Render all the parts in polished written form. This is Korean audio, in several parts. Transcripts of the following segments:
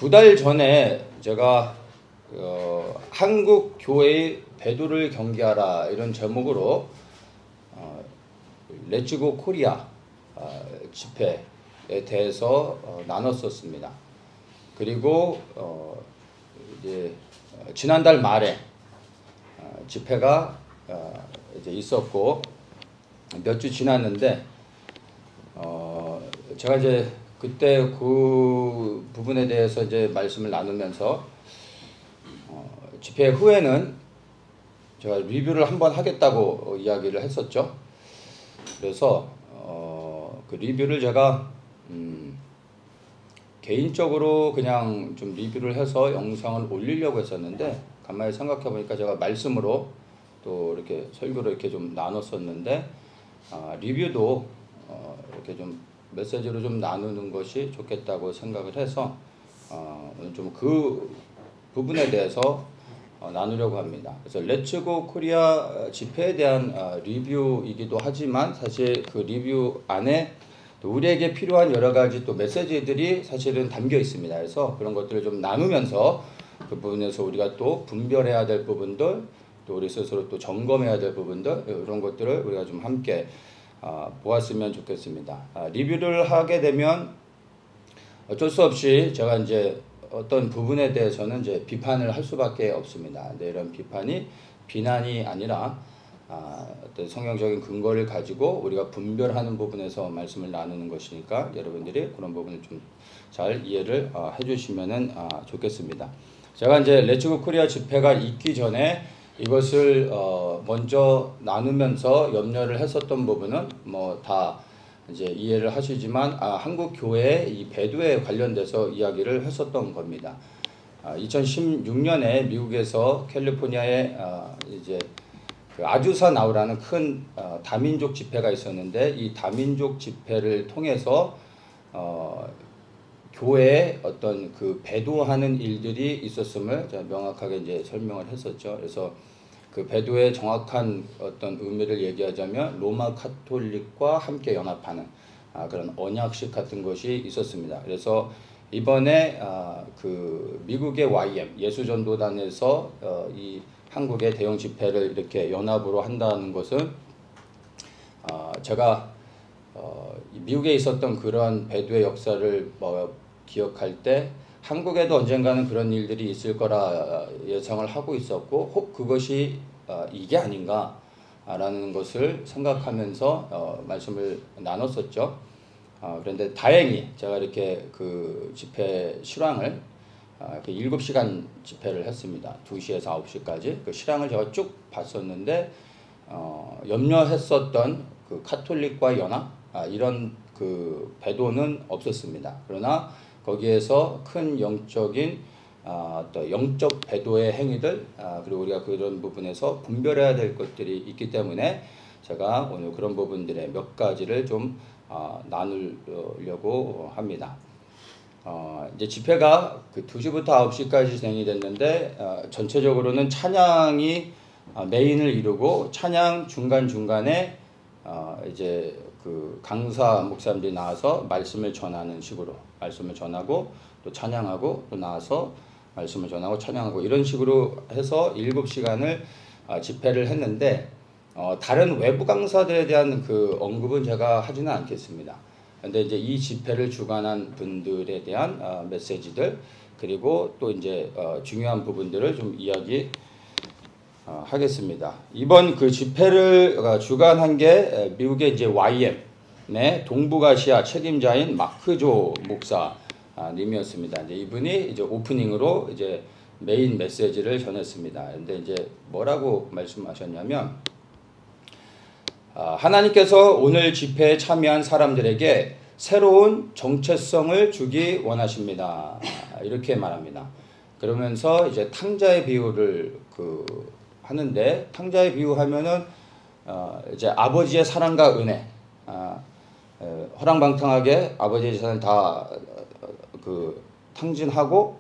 2달 전에 제가 한국 교회의 배도를 경계하라 이런 제목으로 렛츠고 코리아 집회에 대해서 나눴었습니다. 그리고 이제 지난달 말에 집회가 이제 있었고 몇 주 지났는데 제가 이제 그때 그 부분에 대해서 이제 말씀을 나누면서 집회 후에는 제가 리뷰를 한번 하겠다고 이야기를 했었죠. 그래서 그 리뷰를 제가 개인적으로 그냥 좀 리뷰를 해서 영상을 올리려고 했었는데 가만히 생각해 보니까 제가 말씀으로 또 이렇게 설교로 이렇게 좀 나눴었는데 리뷰도 이렇게 좀 메시지로 좀 나누는 것이 좋겠다고 생각을 해서 오늘 좀 그 부분에 대해서 나누려고 합니다. 그래서 렛츠고 코리아 집회에 대한 리뷰이기도 하지만 사실 그 리뷰 안에 또 우리에게 필요한 여러 가지 또 메시지들이 사실은 담겨 있습니다. 그래서 그런 것들을 좀 나누면서 그 부분에서 우리가 또 분별해야 될 부분들, 또 우리 스스로 또 점검해야 될 부분들, 이런 것들을 우리가 좀 함께 보았으면 좋겠습니다. 리뷰를 하게 되면 어쩔 수 없이 제가 이제 어떤 부분에 대해서는 이제 비판을 할 수밖에 없습니다. 근데 이런 비판이 비난이 아니라 어떤 성경적인 근거를 가지고 우리가 분별하는 부분에서 말씀을 나누는 것이니까 여러분들이 그런 부분을 좀 잘 이해를 해주시면은 좋겠습니다. 제가 이제 렛츠고 코리아 집회가 있기 전에 이것을 먼저 나누면서 염려를 했었던 부분은 뭐 다 이제 이해를 하시지만 한국 교회의 이 배도에 관련돼서 이야기를 했었던 겁니다. 2016년에 미국에서 캘리포니아에 이제 그 아주사 나우라는 큰 다민족 집회가 있었는데 이 다민족 집회를 통해서 교회에 어떤 그 배도하는 일들이 있었음을 제가 명확하게 이제 설명을 했었죠. 그래서 그 배도의 정확한 어떤 의미를 얘기하자면 로마 카톨릭과 함께 연합하는 그런 언약식 같은 것이 있었습니다. 그래서 이번에 그 미국의 YM 예수전도단에서 이 한국의 대형 집회를 이렇게 연합으로 한다는 것은 제가 미국에 있었던 그런 배도의 역사를 기억할 때 한국에도 언젠가는 그런 일들이 있을 거라 예상을 하고 있었고 혹 그것이 이게 아닌가라는 것을 생각하면서 말씀을 나눴었죠. 그런데 다행히 제가 이렇게 그 집회 실황을 7시간 집회를 했습니다. 2시에서 9시까지 그 실황을 제가 쭉 봤었는데 염려했었던 그 카톨릭과 연합 이런 그 배도는 없었습니다. 그러나 거기에서 큰 영적인 또 영적 배도의 행위들 그리고 우리가 그런 부분에서 분별해야 될 것들이 있기 때문에 제가 오늘 그런 부분들의 몇 가지를 좀 나누려고 합니다. 이제 집회가 그 2시부터 9시까지 진행이 됐는데 전체적으로는 찬양이 메인을 이루고 찬양 중간중간에 이제 그 강사 목사님들이 나와서 말씀을 전하는 식으로 말씀을 전하고 또 찬양하고 또 나와서 말씀을 전하고 찬양하고 이런 식으로 해서 7시간을 집회를 했는데 다른 외부 강사들에 대한 그 언급은 제가 하지는 않겠습니다. 근데 이제 이 집회를 주관한 분들에 대한 메시지들 그리고 또 이제 중요한 부분들을 좀 이야기 하겠습니다. 이번 그 집회를 주관한 게 미국의 이제 YM의 동북아시아 책임자인 마크조 목사님이었습니다. 이제 이분이 이제 오프닝으로 이제 메인 메시지를 전했습니다. 근데 이제 뭐라고 말씀하셨냐면 하나님께서 오늘 집회에 참여한 사람들에게 새로운 정체성을 주기 원하십니다. 이렇게 말합니다. 그러면서 이제 탕자의 비유를 하는데 탕자의 비유하면은 이제 아버지의 사랑과 은혜 허랑방탕하게 아버지의 재산을 다 탕진하고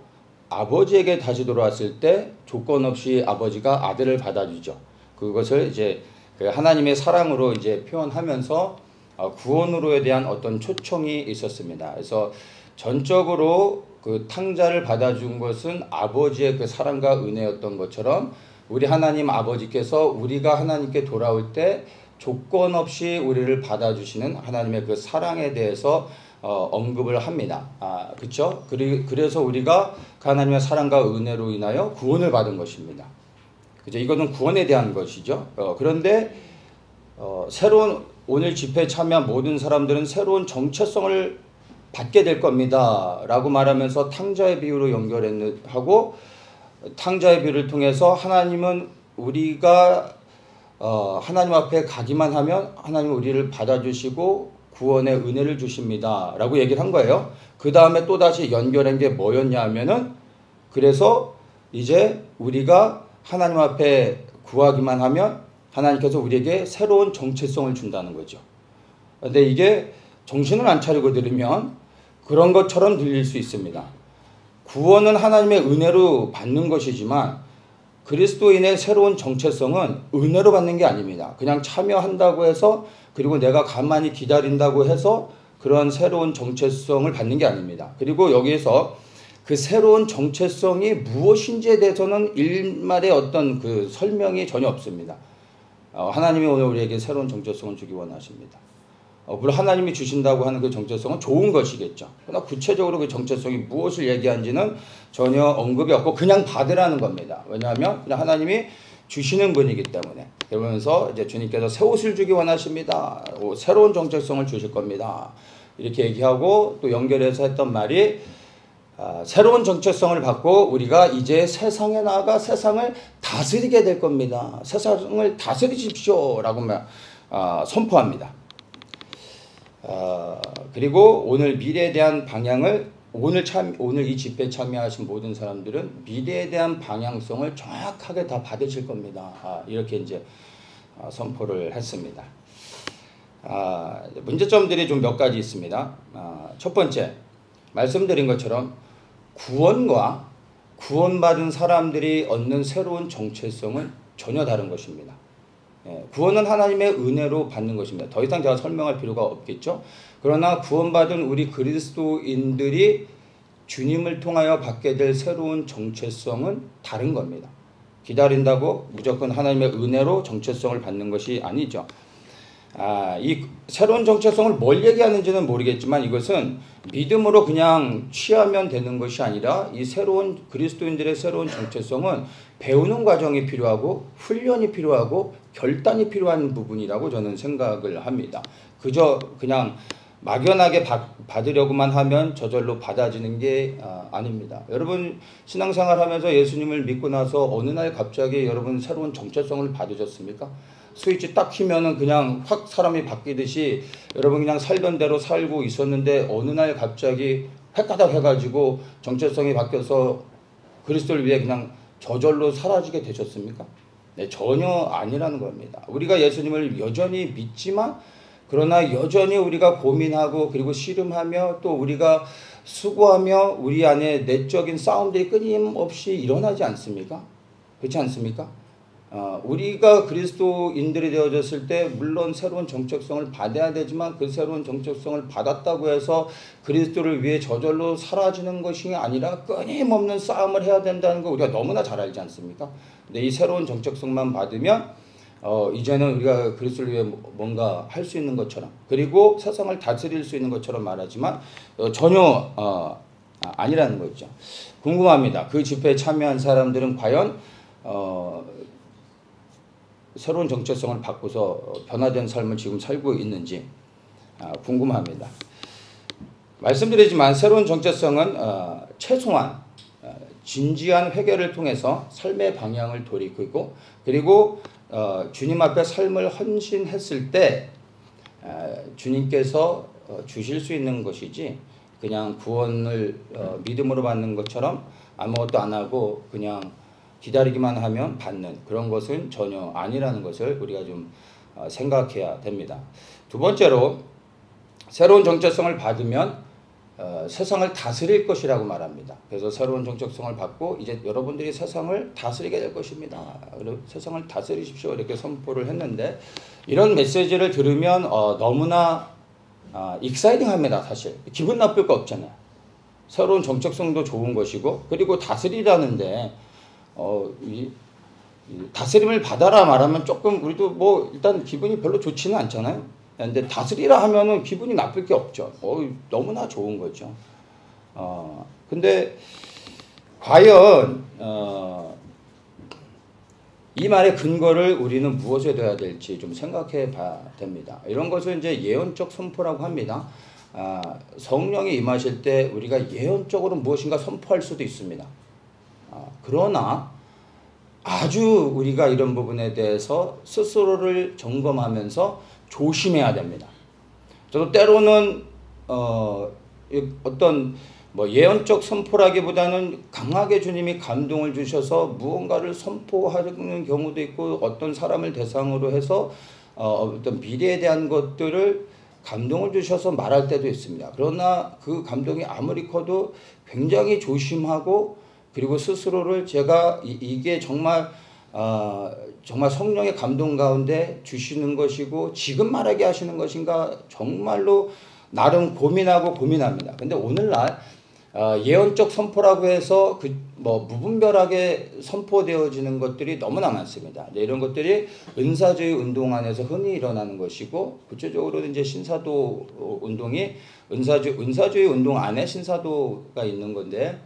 아버지에게 다시 돌아왔을 때 조건 없이 아버지가 아들을 받아주죠. 그것을 이제 하나님의 사랑으로 이제 표현하면서 구원으로에 대한 어떤 초청이 있었습니다. 그래서 전적으로 그 탕자를 받아준 것은 아버지의 그 사랑과 은혜였던 것처럼 우리 하나님 아버지께서 우리가 하나님께 돌아올 때 조건 없이 우리를 받아주시는 하나님의 그 사랑에 대해서 언급을 합니다. 그렇죠? 그래서 우리가 그 하나님의 사랑과 은혜로 인하여 구원을 받은 것입니다. 그죠? 이거는 구원에 대한 것이죠. 그런데 새로운 오늘 집회에 참여한 모든 사람들은 새로운 정체성을 받게 될 겁니다. 라고 말하면서 탕자의 비유로 연결하고 탕자의 비유를 통해서 하나님은 우리가 하나님 앞에 가기만 하면 하나님은 우리를 받아주시고 구원의 은혜를 주십니다. 라고 얘기를 한 거예요. 그 다음에 또다시 연결한 게 뭐였냐 하면은 그래서 이제 우리가 하나님 앞에 구하기만 하면 하나님께서 우리에게 새로운 정체성을 준다는 거죠. 근데 이게 정신을 안 차리고 들으면 그런 것처럼 들릴 수 있습니다. 구원은 하나님의 은혜로 받는 것이지만 그리스도인의 새로운 정체성은 은혜로 받는 게 아닙니다. 그냥 참여한다고 해서 그리고 내가 가만히 기다린다고 해서 그런 새로운 정체성을 받는 게 아닙니다. 그리고 여기에서 그 새로운 정체성이 무엇인지에 대해서는 일말의 어떤 그 설명이 전혀 없습니다. 하나님이 오늘 우리에게 새로운 정체성을 주기 원하십니다. 물론 하나님이 주신다고 하는 그 정체성은 좋은 것이겠죠. 그러나 구체적으로 그 정체성이 무엇을 얘기하는지는 전혀 언급이 없고 그냥 받으라는 겁니다. 왜냐하면 그냥 하나님이 주시는 분이기 때문에. 그러면서 이제 주님께서 새 옷을 주기 원하십니다. 새로운 정체성을 주실 겁니다. 이렇게 얘기하고 또 연결해서 했던 말이 새로운 정체성을 받고 우리가 이제 세상에 나아가 세상을 다스리게 될 겁니다. 세상을 다스리십시오. 라고 선포합니다. 그리고 오늘 미래에 대한 방향을 오늘 이 집회에 참여하신 모든 사람들은 미래에 대한 방향성을 정확하게 다 받으실 겁니다. 이렇게 이제 선포를 했습니다. 문제점들이 좀 몇 가지 있습니다. 첫 번째, 말씀드린 것처럼 구원과 구원받은 사람들이 얻는 새로운 정체성은 전혀 다른 것입니다. 구원은 하나님의 은혜로 받는 것입니다. 더 이상 제가 설명할 필요가 없겠죠. 그러나 구원받은 우리 그리스도인들이 주님을 통하여 받게 될 새로운 정체성은 다른 겁니다. 기다린다고 무조건 하나님의 은혜로 정체성을 받는 것이 아니죠. 이 새로운 정체성을 뭘 얘기하는지는 모르겠지만 이것은 믿음으로 그냥 취하면 되는 것이 아니라 이 새로운 그리스도인들의 새로운 정체성은 배우는 과정이 필요하고 훈련이 필요하고 결단이 필요한 부분이라고 저는 생각을 합니다. 그저 그냥 막연하게 받으려고만 하면 저절로 받아지는 게 아닙니다. 여러분 신앙생활 하면서 예수님을 믿고 나서 어느 날 갑자기 여러분 새로운 정체성을 받으셨습니까? 스위치 딱 키면은 그냥 확 사람이 바뀌듯이 여러분 그냥 살던 대로 살고 있었는데 어느 날 갑자기 획가닥 해가지고 정체성이 바뀌어서 그리스도를 위해 그냥 저절로 사라지게 되셨습니까? 네, 전혀 아니라는 겁니다. 우리가 예수님을 여전히 믿지만 그러나 여전히 우리가 고민하고 그리고 씨름하며 또 우리가 수고하며 우리 안에 내적인 싸움들이 끊임없이 일어나지 않습니까? 그렇지 않습니까? 우리가 그리스도인들이 되어졌을 때 물론 새로운 정체성을 받아야 되지만 그 새로운 정체성을 받았다고 해서 그리스도를 위해 저절로 사라지는 것이 아니라 끊임없는 싸움을 해야 된다는 거 우리가 너무나 잘 알지 않습니까? 근데 이 새로운 정체성만 받으면 이제는 우리가 그리스도를 위해 뭔가 할 수 있는 것처럼 그리고 세상을 다스릴 수 있는 것처럼 말하지만 전혀 아니라는 거죠. 궁금합니다. 그 집회에 참여한 사람들은 과연 새로운 정체성을 받고서 변화된 삶을 지금 살고 있는지 궁금합니다. 말씀드리지만 새로운 정체성은 최소한 진지한 회개를 통해서 삶의 방향을 돌이키고 그리고 주님 앞에 삶을 헌신했을 때 주님께서 주실 수 있는 것이지 그냥 구원을 믿음으로 받는 것처럼 아무것도 안 하고 그냥 기다리기만 하면 받는 그런 것은 전혀 아니라는 것을 우리가 좀 생각해야 됩니다. 두 번째로 새로운 정체성을 받으면 세상을 다스릴 것이라고 말합니다. 그래서 새로운 정체성을 받고 이제 여러분들이 세상을 다스리게 될 것입니다. 세상을 다스리십시오 이렇게 선포를 했는데 이런 메시지를 들으면 너무나 익사이팅합니다. 사실 기분 나쁠 거 없잖아요. 새로운 정책성도 좋은 것이고, 그리고 다스리라는데 이 다스림을 받아라 말하면 조금 우리도 뭐 일단 기분이 별로 좋지는 않잖아요. 근데 다스리라 하면은 기분이 나쁠 게 없죠. 너무나 좋은 거죠. 근데 과연 이 말의 근거를 우리는 무엇에 둬야 될지 좀 생각해 봐야 됩니다. 이런 것을 이제 예언적 선포라고 합니다. 성령이 임하실 때 우리가 예언적으로 무엇인가 선포할 수도 있습니다. 그러나 아주 우리가 이런 부분에 대해서 스스로를 점검하면서 조심해야 됩니다. 저도 때로는 어떤 뭐 예언적 선포라기보다는 강하게 주님이 감동을 주셔서 무언가를 선포하는 경우도 있고, 어떤 사람을 대상으로 해서 어떤 미래에 대한 것들을 감동을 주셔서 말할 때도 있습니다. 그러나 그 감동이 아무리 커도 굉장히 조심하고, 그리고 스스로를 제가 이게 정말 성령의 감동 가운데 주시는 것이고 지금 말하게 하시는 것인가 정말로 나름 고민합니다. 근데 오늘날 예언적 선포라고 해서 무분별하게 선포되어지는 것들이 너무나 많습니다. 이런 것들이 은사주의 운동 안에서 흔히 일어나는 것이고, 구체적으로는 이제 신사도 운동이 은사주의 운동 안에 신사도가 있는 건데,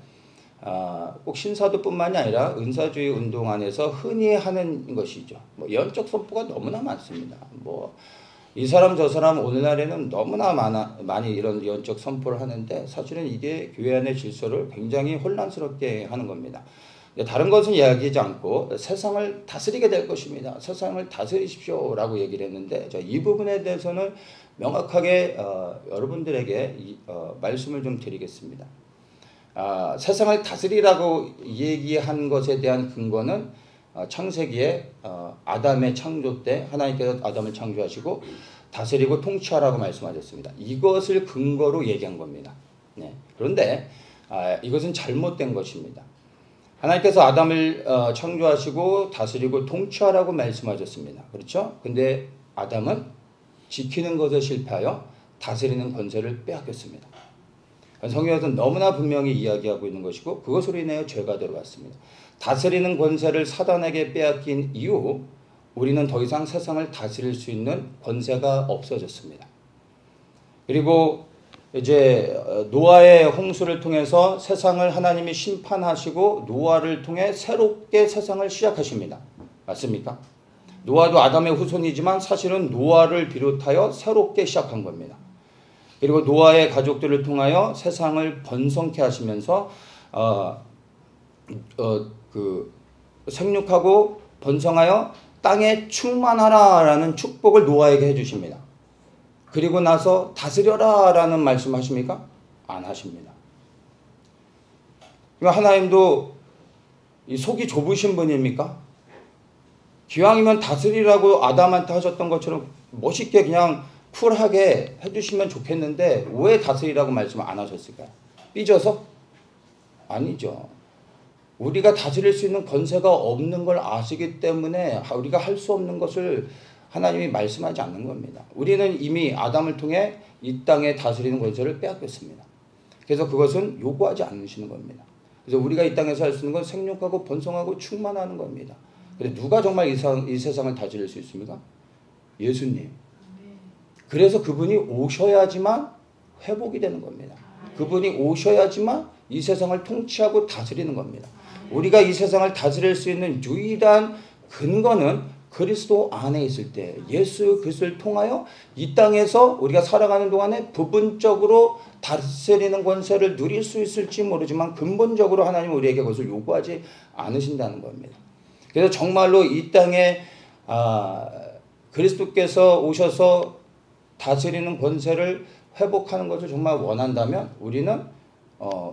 꼭 신사도뿐만이 아니라 은사주의 운동 안에서 흔히 하는 것이죠. 예언적 선포가 너무나 많습니다. 이 사람 저 사람 오늘날에는 너무나 많이 이런 예언적 선포를 하는데, 사실은 이게 교회 안의 질서를 굉장히 혼란스럽게 하는 겁니다. 다른 것은 이야기하지 않고 세상을 다스리게 될 것입니다. 세상을 다스리십시오라고 얘기를 했는데, 이 부분에 대해서는 명확하게 여러분들에게 말씀을 좀 드리겠습니다. 세상을 다스리라고 얘기한 것에 대한 근거는 창세기에 아담의 창조 때 하나님께서 아담을 창조하시고 다스리고 통치하라고 말씀하셨습니다. 이것을 근거로 얘기한 겁니다. 네. 그런데 이것은 잘못된 것입니다. 하나님께서 아담을 창조하시고 다스리고 통치하라고 말씀하셨습니다. 그렇죠? 근데 아담은 지키는 것에 실패하여 다스리는 권세를 빼앗겼습니다. 성경에서는 너무나 분명히 이야기하고 있는 것이고, 그것으로 인하여 죄가 들어왔습니다. 다스리는 권세를 사단에게 빼앗긴 이후 우리는 더 이상 세상을 다스릴 수 있는 권세가 없어졌습니다. 그리고 이제 노아의 홍수를 통해서 세상을 하나님이 심판하시고 노아를 통해 새롭게 세상을 시작하십니다. 맞습니까? 노아도 아담의 후손이지만 사실은 노아를 비롯하여 새롭게 시작한 겁니다. 그리고 노아의 가족들을 통하여 세상을 번성케 하시면서 생육하고 번성하여 땅에 충만하라라는 축복을 노아에게 해주십니다. 그리고 나서 다스려라라는 말씀하십니까? 안 하십니다. 하나님도 이 속이 좁으신 분입니까? 기왕이면 다스리라고 아담한테 하셨던 것처럼 멋있게 그냥 쿨하게 해주시면 좋겠는데 왜 다스리라고 말씀을 안 하셨을까요? 삐져서? 아니죠. 우리가 다스릴 수 있는 권세가 없는 걸 아시기 때문에 우리가 할 수 없는 것을 하나님이 말씀하지 않는 겁니다. 우리는 이미 아담을 통해 이 땅에 다스리는 권세를 빼앗겼습니다. 그래서 그것은 요구하지 않으시는 겁니다. 그래서 우리가 이 땅에서 할 수 있는 건 생육하고 번성하고 충만하는 겁니다. 근데 누가 정말 이 세상을 다스릴 수 있습니까? 예수님. 그래서 그분이 오셔야지만 회복이 되는 겁니다. 그분이 오셔야지만 이 세상을 통치하고 다스리는 겁니다. 우리가 이 세상을 다스릴 수 있는 유일한 근거는 그리스도 안에 있을 때, 예수 그리스도를 통하여 이 땅에서 우리가 살아가는 동안에 부분적으로 다스리는 권세를 누릴 수 있을지 모르지만 근본적으로 하나님은 우리에게 그것을 요구하지 않으신다는 겁니다. 그래서 정말로 이 땅에 그리스도께서 오셔서 다스리는 권세를 회복하는 것을 정말 원한다면 우리는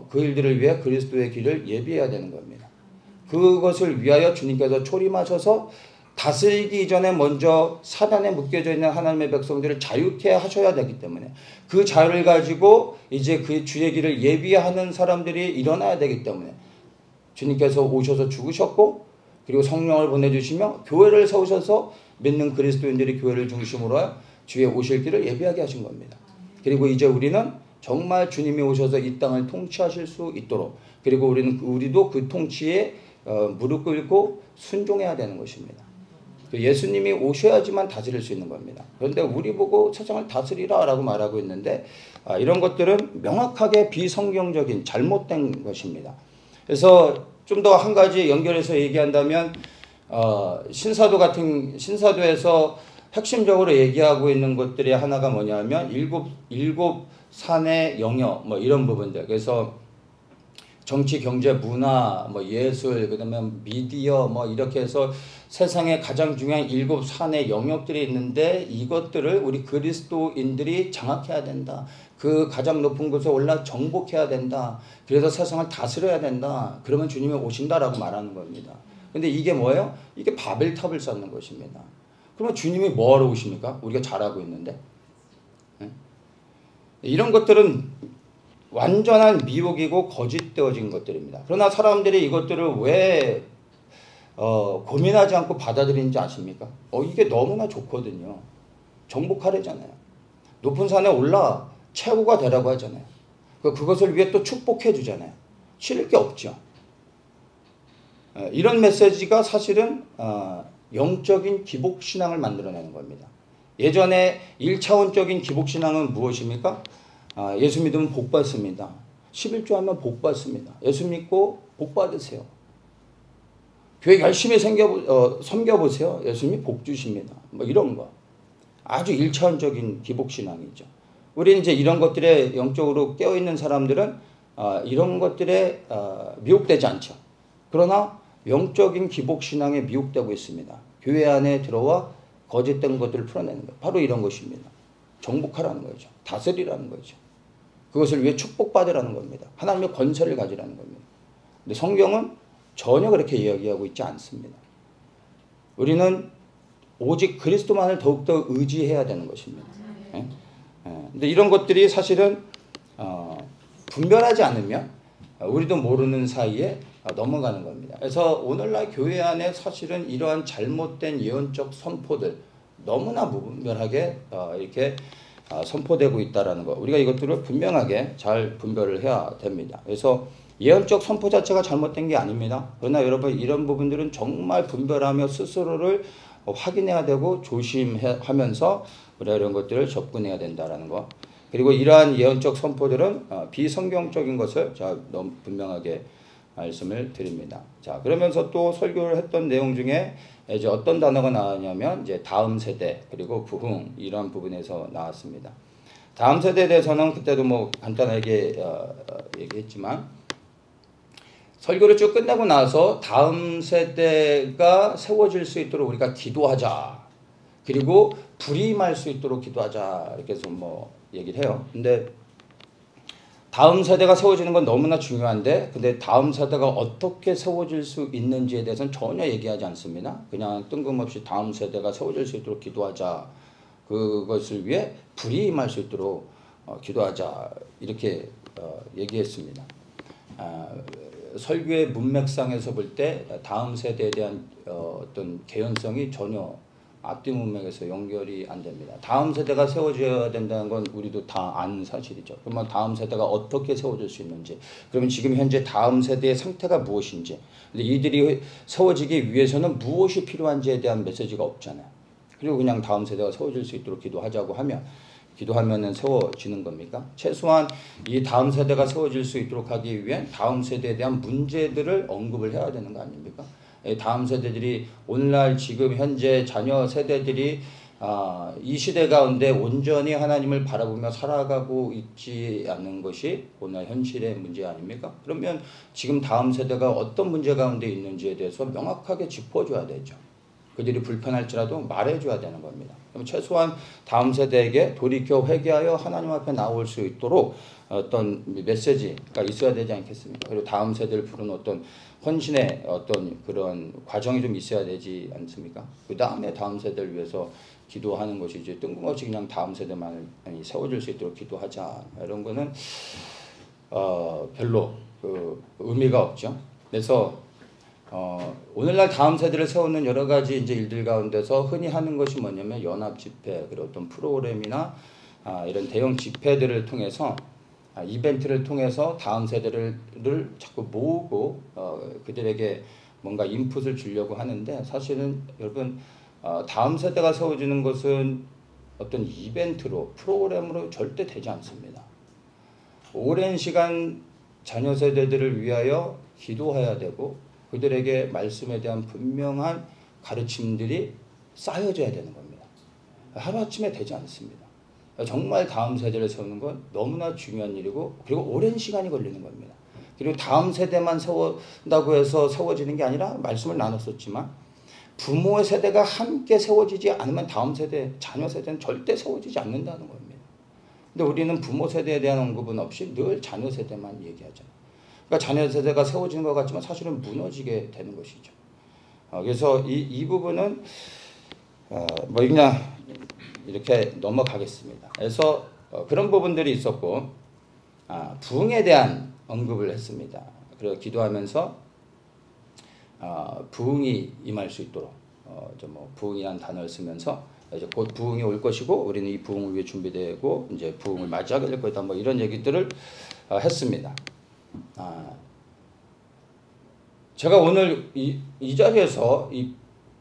그 일들을 위해 그리스도의 길을 예비해야 되는 겁니다. 그것을 위하여 주님께서 초림하셔서 다스리기 이전에 먼저 사단에 묶여져 있는 하나님의 백성들을 자유케 하셔야 되기 때문에 그 자유를 가지고 이제 그 주의 길을 예비하는 사람들이 일어나야 되기 때문에 주님께서 오셔서 죽으셨고, 그리고 성령을 보내주시며 교회를 세우셔서 믿는 그리스도인들이 교회를 중심으로 주의 오실 길을 예비하게 하신 겁니다. 그리고 이제 우리는 정말 주님이 오셔서 이 땅을 통치하실 수 있도록, 그리고 우리도 그 통치에 무릎 꿇고 순종해야 되는 것입니다. 예수님이 오셔야지만 다스릴 수 있는 겁니다. 그런데 우리 보고 세상을 다스리라 라고 말하고 있는데 이런 것들은 명확하게 비성경적인 잘못된 것입니다. 그래서 좀 더 한 가지 연결해서 얘기한다면 신사도에서 핵심적으로 얘기하고 있는 것들이 하나가 뭐냐면 일곱 산의 영역 뭐 이런 부분들. 그래서 정치, 경제, 문화, 뭐 예술, 그다음에 미디어 뭐 이렇게 해서 세상에 가장 중요한 7산의 영역들이 있는데 이것들을 우리 그리스도인들이 장악해야 된다. 그 가장 높은 곳에 올라 정복해야 된다. 그래서 세상을 다스려야 된다. 그러면 주님이 오신다라고 말하는 겁니다. 근데 이게 뭐예요? 이게 바벨탑을 쌓는 것입니다. 그러면 주님이 뭐하러 오십니까? 우리가 잘하고 있는데. 네? 이런 것들은 완전한 미혹이고 거짓되어진 것들입니다. 그러나 사람들이 이것들을 왜 고민하지 않고 받아들이는지 아십니까? 이게 너무나 좋거든요. 정복하래잖아요. 높은 산에 올라 최고가 되라고 하잖아요. 그것을 위해 또 축복해 주잖아요. 싫을 게 없죠. 이런 메시지가 사실은 영적인 기복신앙을 만들어내는 겁니다. 예전에 1차원적인 기복신앙은 무엇입니까? 예수 믿으면 복 받습니다. 11조 하면 복 받습니다. 예수 믿고 복 받으세요. 교회 열심히 섬겨보세요. 예수님이 복 주십니다. 뭐 이런 거. 아주 1차원적인 기복신앙이죠. 우리 이제 이런 것들에 영적으로 깨어있는 사람들은 이런 것들에 미혹되지 않죠. 그러나 영적인 기복신앙에 미혹되고 있습니다. 교회 안에 들어와 거짓된 것들을 풀어내는 것. 바로 이런 것입니다. 정복하라는 거죠. 다스리라는 거죠. 그것을 위해 축복받으라는 겁니다. 하나님의 권세를 가지라는 겁니다. 근데 성경은 전혀 그렇게 이야기하고 있지 않습니다. 우리는 오직 그리스도만을 더욱더 의지해야 되는 것입니다. 근데 이런 것들이 사실은 분별하지 않으면 우리도 모르는 사이에 넘어가는 겁니다. 그래서 오늘날 교회 안에 사실은 이러한 잘못된 예언적 선포들 너무나 무분별하게 이렇게 선포되고 있다는 거. 우리가 이것들을 분명하게 잘 분별을 해야 됩니다. 그래서 예언적 선포 자체가 잘못된 게 아닙니다. 그러나 여러분 이런 부분들은 정말 분별하며 스스로를 확인해야 되고 조심하면서 우리가 이런 것들을 접근해야 된다는 거. 그리고 이러한 예언적 선포들은 비성경적인 것을 제가 너무 분명하게 말씀을 드립니다. 자, 그러면서 또 설교를 했던 내용 중에 이제 어떤 단어가 나왔냐면 이제 다음 세대 그리고 부흥 이런 부분에서 나왔습니다. 다음 세대에 대해서는 그때도 뭐 간단하게 얘기했지만 설교를 쭉 끝내고 나서 다음 세대가 세워질 수 있도록 우리가 기도하자. 그리고 불이 임할 수 있도록 기도하자. 이렇게 해서 뭐 얘기를 해요. 근데 다음 세대가 세워지는 건 너무나 중요한데 근데 다음 세대가 어떻게 세워질 수 있는지에 대해서는 전혀 얘기하지 않습니다. 그냥 뜬금없이 다음 세대가 세워질 수 있도록 기도하자. 그것을 위해 불이 임할 수 있도록 기도하자. 이렇게 얘기했습니다. 설교의 문맥상에서 볼 때 다음 세대에 대한 어떤 개연성이 전혀 앞뒤 문맥에서 연결이 안 됩니다. 다음 세대가 세워져야 된다는 건 우리도 다 아는 사실이죠. 그러면 다음 세대가 어떻게 세워질 수 있는지, 그러면 지금 현재 다음 세대의 상태가 무엇인지, 근데 이들이 세워지기 위해서는 무엇이 필요한지에 대한 메시지가 없잖아요. 그리고 그냥 다음 세대가 세워질 수 있도록 기도하자고 하면 기도하면은 세워지는 겁니까? 최소한 이 다음 세대가 세워질 수 있도록 하기 위해 다음 세대에 대한 문제들을 언급을 해야 되는 거 아닙니까? 다음 세대들이 오늘날 지금 현재 자녀 세대들이 이 시대 가운데 온전히 하나님을 바라보며 살아가고 있지 않는 것이 오늘 현실의 문제 아닙니까? 그러면 지금 다음 세대가 어떤 문제 가운데 있는지에 대해서 명확하게 짚어줘야 되죠. 그들이 불편할지라도 말해줘야 되는 겁니다. 그럼 최소한 다음 세대에게 돌이켜 회개하여 하나님 앞에 나올 수 있도록 어떤 메시지가 있어야 되지 않겠습니까? 그리고 다음 세대를 부르는 어떤 헌신의 어떤 그런 과정이 좀 있어야 되지 않습니까? 그 다음에 다음 세대를 위해서 기도하는 것이 이제 뜬금없이 그냥 다음 세대만을 세워질 수 있도록 기도하자 이런 거는 별로 의미가 없죠. 그래서 오늘날 다음 세대를 세우는 여러 가지 이제 일들 가운데서 흔히 하는 것이 뭐냐면 연합 집회 그리고 어떤 프로그램이나 이런 대형 집회들을 통해서 이벤트를 통해서 다음 세대를 자꾸 모으고 그들에게 뭔가 인풋을 주려고 하는데 사실은 여러분 다음 세대가 세워지는 것은 어떤 이벤트로 프로그램으로 절대 되지 않습니다. 오랜 시간 자녀 세대들을 위하여 기도해야 되고 그들에게 말씀에 대한 분명한 가르침들이 쌓여져야 되는 겁니다. 하루아침에 되지 않습니다. 정말 다음 세대를 세우는 건 너무나 중요한 일이고 그리고 오랜 시간이 걸리는 겁니다. 그리고 다음 세대만 세운다고 해서 세워지는 게 아니라 말씀을 나눴었지만 부모의 세대가 함께 세워지지 않으면 다음 세대, 자녀 세대는 절대 세워지지 않는다는 겁니다. 근데 우리는 부모 세대에 대한 언급은 없이 늘 자녀 세대만 얘기하잖아요. 그러니까 자녀 세대가 세워지는 것 같지만 사실은 무너지게 되는 것이죠. 그래서 이 부분은 뭐 그냥 이렇게 넘어가겠습니다. 그래서 그런 부분들이 있었고 부흥에 대한 언급을 했습니다. 그래서 기도하면서 부흥이 임할 수 있도록 부흥이라는 단어를 쓰면서 이제 곧 부흥이 올 것이고 우리는 이 부흥을 위해 준비되고 이제 부흥을 맞이하게 될 거다 뭐 이런 얘기들을 했습니다. 제가 오늘 이 자리에서 이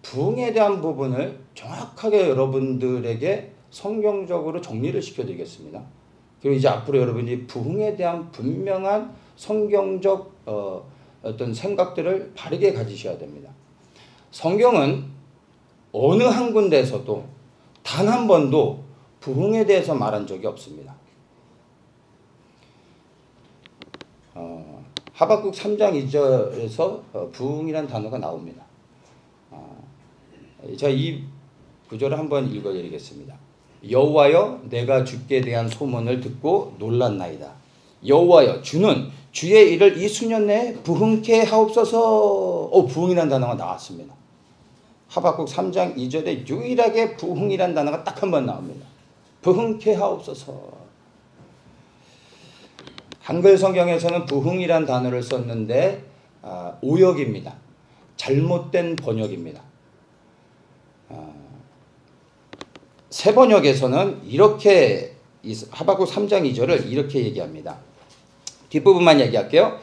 부흥에 대한 부분을 정확하게 여러분들에게 성경적으로 정리를 시켜드리겠습니다. 그리고 이제 앞으로 여러분이 부흥에 대한 분명한 성경적 어떤 생각들을 바르게 가지셔야 됩니다. 성경은 어느 한 군데에서도 단 한 번도 부흥에 대해서 말한 적이 없습니다. 하박국 3장 2절에서 부흥이라는 단어가 나옵니다. 제가 이 구절을 한번 읽어드리겠습니다. 여호와여 내가 주께 대한 소문을 듣고 놀랐나이다. 여호와여 주는 주의 일을 이 수년 내에 부흥케 하옵소서. 부흥이라는 단어가 나왔습니다. 하박국 3장 2절에 유일하게 부흥이라는 단어가 딱 한 번 나옵니다. 부흥케 하옵소서. 한글 성경에서는 부흥이라는 단어를 썼는데 오역입니다. 잘못된 번역입니다. 새 번역에서는 이렇게 하박국 3장 2절을 이렇게 얘기합니다. 뒷부분만 얘기할게요.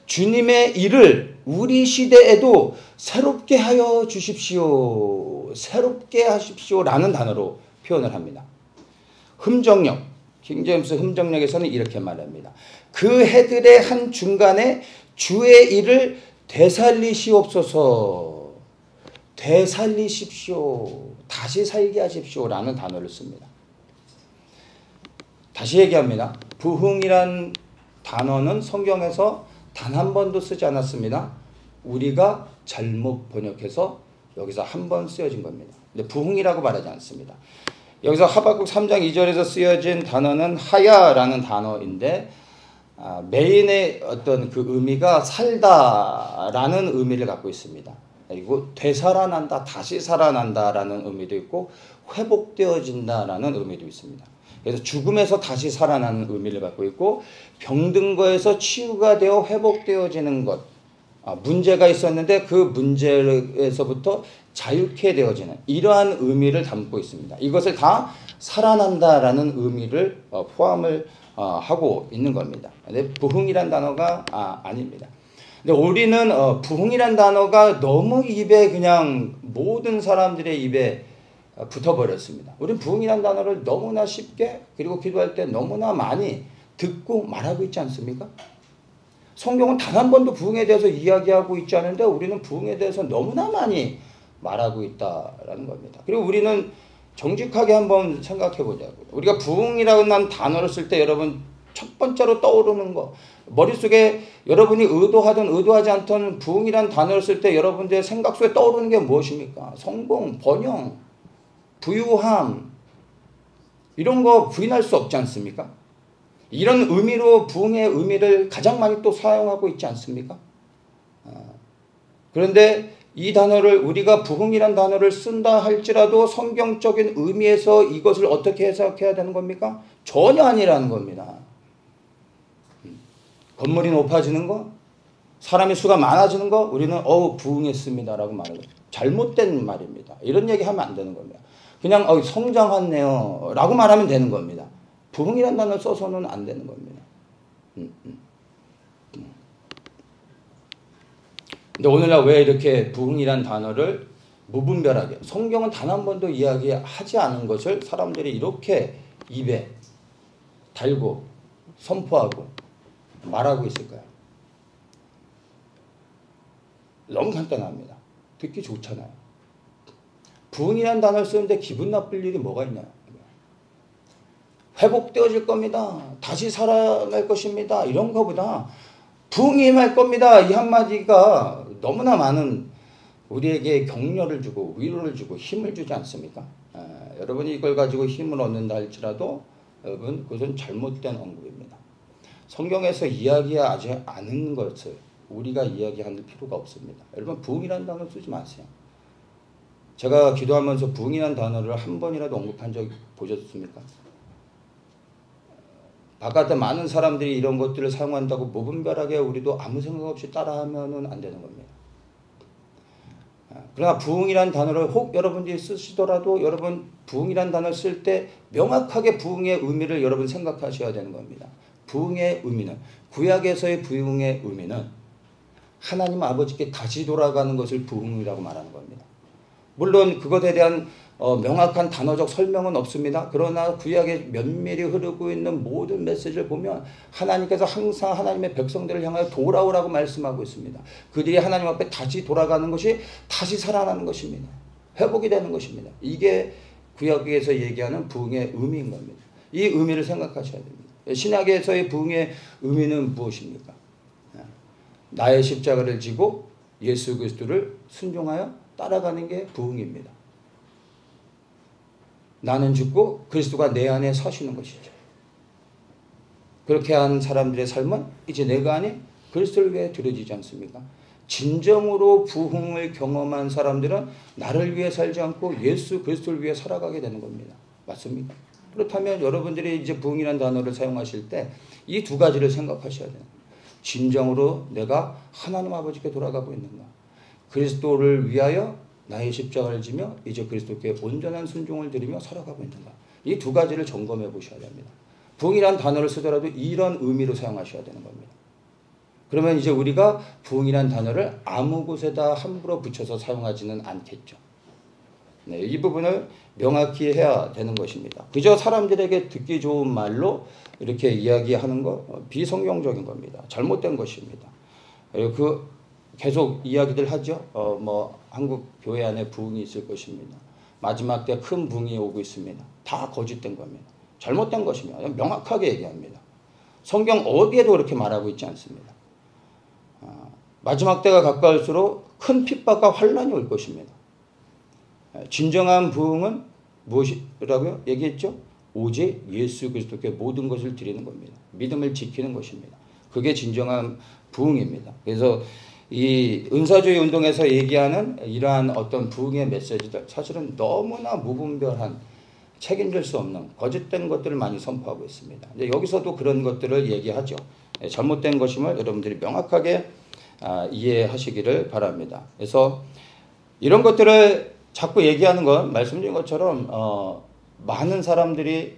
주님의 일을 우리 시대에도 새롭게 하여 주십시오. 새롭게 하십시오 라는 단어로 표현을 합니다. 흠정역, 킹제임스 흠정역에서는 이렇게 말합니다. 그 해들의 한 중간에 주의 일을 되살리시옵소서. 되살리십시오. 다시 살게 하십시오 라는 단어를 씁니다. 다시 얘기합니다. 부흥이란 단어는 성경에서 단 한 번도 쓰지 않았습니다. 우리가 잘못 번역해서 여기서 한 번 쓰여진 겁니다. 근데 부흥이라고 말하지 않습니다. 여기서 하박국 3장 2절에서 쓰여진 단어는 하야라는 단어인데 메인의 어떤 그 의미가 살다라는 의미를 갖고 있습니다. 그리고 되살아난다, 다시 살아난다라는 의미도 있고 회복되어진다라는 의미도 있습니다. 그래서 죽음에서 다시 살아나는 의미를 갖고 있고 병든 거에서 치유가 되어 회복되어지는 것, 문제가 있었는데 그 문제에서부터 자유케 되어지는 이러한 의미를 담고 있습니다. 이것을 다 살아난다라는 의미를 포함을 하고 있는 겁니다. 근데 부흥이란 단어가 아닙니다. 근데 우리는 부흥이란 단어가 너무 입에 그냥 모든 사람들의 입에 붙어버렸습니다. 우리는 부흥이란 단어를 너무나 쉽게 그리고 기도할 때 너무나 많이 듣고 말하고 있지 않습니까? 성경은 단 한 번도 부흥에 대해서 이야기하고 있지 않은데 우리는 부흥에 대해서 너무나 많이 말하고 있다라는 겁니다. 그리고 우리는 정직하게 한번 생각해 보자고요. 우리가 부흥이라는 단어를 쓸 때 여러분 첫 번째로 떠오르는 거 머릿속에 여러분이 의도하든 의도하지 않든 부흥이라는 단어를 쓸 때 여러분들의 생각 속에 떠오르는 게 무엇입니까? 성공, 번영, 부유함 이런 거 부인할 수 없지 않습니까? 이런 의미로 부흥의 의미를 가장 많이 또 사용하고 있지 않습니까? 그런데 이 단어를 우리가 부흥이란 단어를 쓴다 할지라도 성경적인 의미에서 이것을 어떻게 해석해야 되는 겁니까? 전혀 아니라는 겁니다. 건물이 높아지는 거, 사람의 수가 많아지는 거, 우리는 부흥했습니다라고 말해요. 잘못된 말입니다. 이런 얘기하면 안 되는 겁니다. 그냥 성장했네요 라고 말하면 되는 겁니다. 부흥이란 단어를 써서는 안 되는 겁니다. 근데 오늘날 왜 이렇게 부흥이란 단어를 무분별하게, 성경은 단 한 번도 이야기하지 않은 것을 사람들이 이렇게 입에 달고 선포하고 말하고 있을까요? 너무 간단합니다. 듣기 좋잖아요. 부흥이라는 단어를 쓰는데 기분 나쁠 일이 뭐가 있나요? 회복되어질 겁니다. 다시 살아날 것입니다. 이런 거보다 부흥이 임할 겁니다. 이 한마디가 너무나 많은 우리에게 격려를 주고 위로를 주고 힘을 주지 않습니까? 여러분이 이걸 가지고 힘을 얻는다 할지라도 여러분 그것은 잘못된 언급입니다. 성경에서 이야기하지 않은 것을 우리가 이야기할 필요가 없습니다. 여러분 부흥이라는 단어 쓰지 마세요. 제가 기도하면서 부흥이라는 단어를 한 번이라도 언급한 적 보셨습니까? 바깥에 많은 사람들이 이런 것들을 사용한다고 무분별하게 우리도 아무 생각 없이 따라하면 안 되는 겁니다. 그러나 부흥이라는 단어를 혹 여러분들이 쓰시더라도 여러분 부흥이라는 단어를 쓸 때 명확하게 부흥의 의미를 여러분 생각하셔야 되는 겁니다. 부흥의 의미는, 구약에서의 부흥의 의미는 하나님 아버지께 다시 돌아가는 것을 부흥이라고 말하는 겁니다. 물론 그것에 대한 명확한 단어적 설명은 없습니다. 그러나 구약에 면밀히 흐르고 있는 모든 메시지를 보면 하나님께서 항상 하나님의 백성들을 향하여 돌아오라고 말씀하고 있습니다. 그들이 하나님 앞에 다시 돌아가는 것이 다시 살아나는 것입니다. 회복이 되는 것입니다. 이게 구약에서 얘기하는 부흥의 의미인 겁니다. 이 의미를 생각하셔야 됩니다. 신약에서의 부흥의 의미는 무엇입니까? 나의 십자가를 지고 예수 그리스도를 순종하여 따라가는 게 부흥입니다. 나는 죽고 그리스도가 내 안에 서시는 것이죠. 그렇게 한 사람들의 삶은 이제 내가 아닌 그리스도를 위해 드려지지 않습니까? 진정으로 부흥을 경험한 사람들은 나를 위해 살지 않고 예수 그리스도를 위해 살아가게 되는 겁니다. 맞습니까? 그렇다면 여러분들이 이제 부흥이라는 단어를 사용하실 때 이 두 가지를 생각하셔야 돼요. 진정으로 내가 하나님 아버지께 돌아가고 있는가? 그리스도를 위하여 나의 십자가를 지며 이제 그리스도께 온전한 순종을 드리며 살아가고 있는가? 이 두 가지를 점검해 보셔야 됩니다. 부흥이라는 단어를 쓰더라도 이런 의미로 사용하셔야 되는 겁니다. 그러면 이제 우리가 부흥이라는 단어를 아무 곳에다 함부로 붙여서 사용하지는 않겠죠. 네, 이 부분을 명확히 해야 되는 것입니다. 그저 사람들에게 듣기 좋은 말로 이렇게 이야기하는 거 비성경적인 겁니다. 잘못된 것입니다. 그 계속 이야기들 하죠. 뭐 한국 교회 안에 부흥이 있을 것입니다. 마지막 때 큰 부흥이 오고 있습니다. 다 거짓된 겁니다. 잘못된 것입니다. 명확하게 얘기합니다. 성경 어디에도 그렇게 말하고 있지 않습니다. 마지막 때가 가까울수록 큰 핍박과 환란이 올 것입니다. 진정한 부흥은 무엇이라고요? 얘기했죠? 오직 예수 그리스도께 모든 것을 드리는 겁니다. 믿음을 지키는 것입니다. 그게 진정한 부흥입니다. 그래서 이 은사주의 운동에서 얘기하는 이러한 어떤 부흥의 메시지들 사실은 너무나 무분별한 책임질 수 없는 거짓된 것들을 많이 선포하고 있습니다. 이제 여기서도 그런 것들을 얘기하죠. 잘못된 것임을 여러분들이 명확하게 이해하시기를 바랍니다. 그래서 이런 것들을 자꾸 얘기하는 건 말씀드린 것처럼 많은 사람들이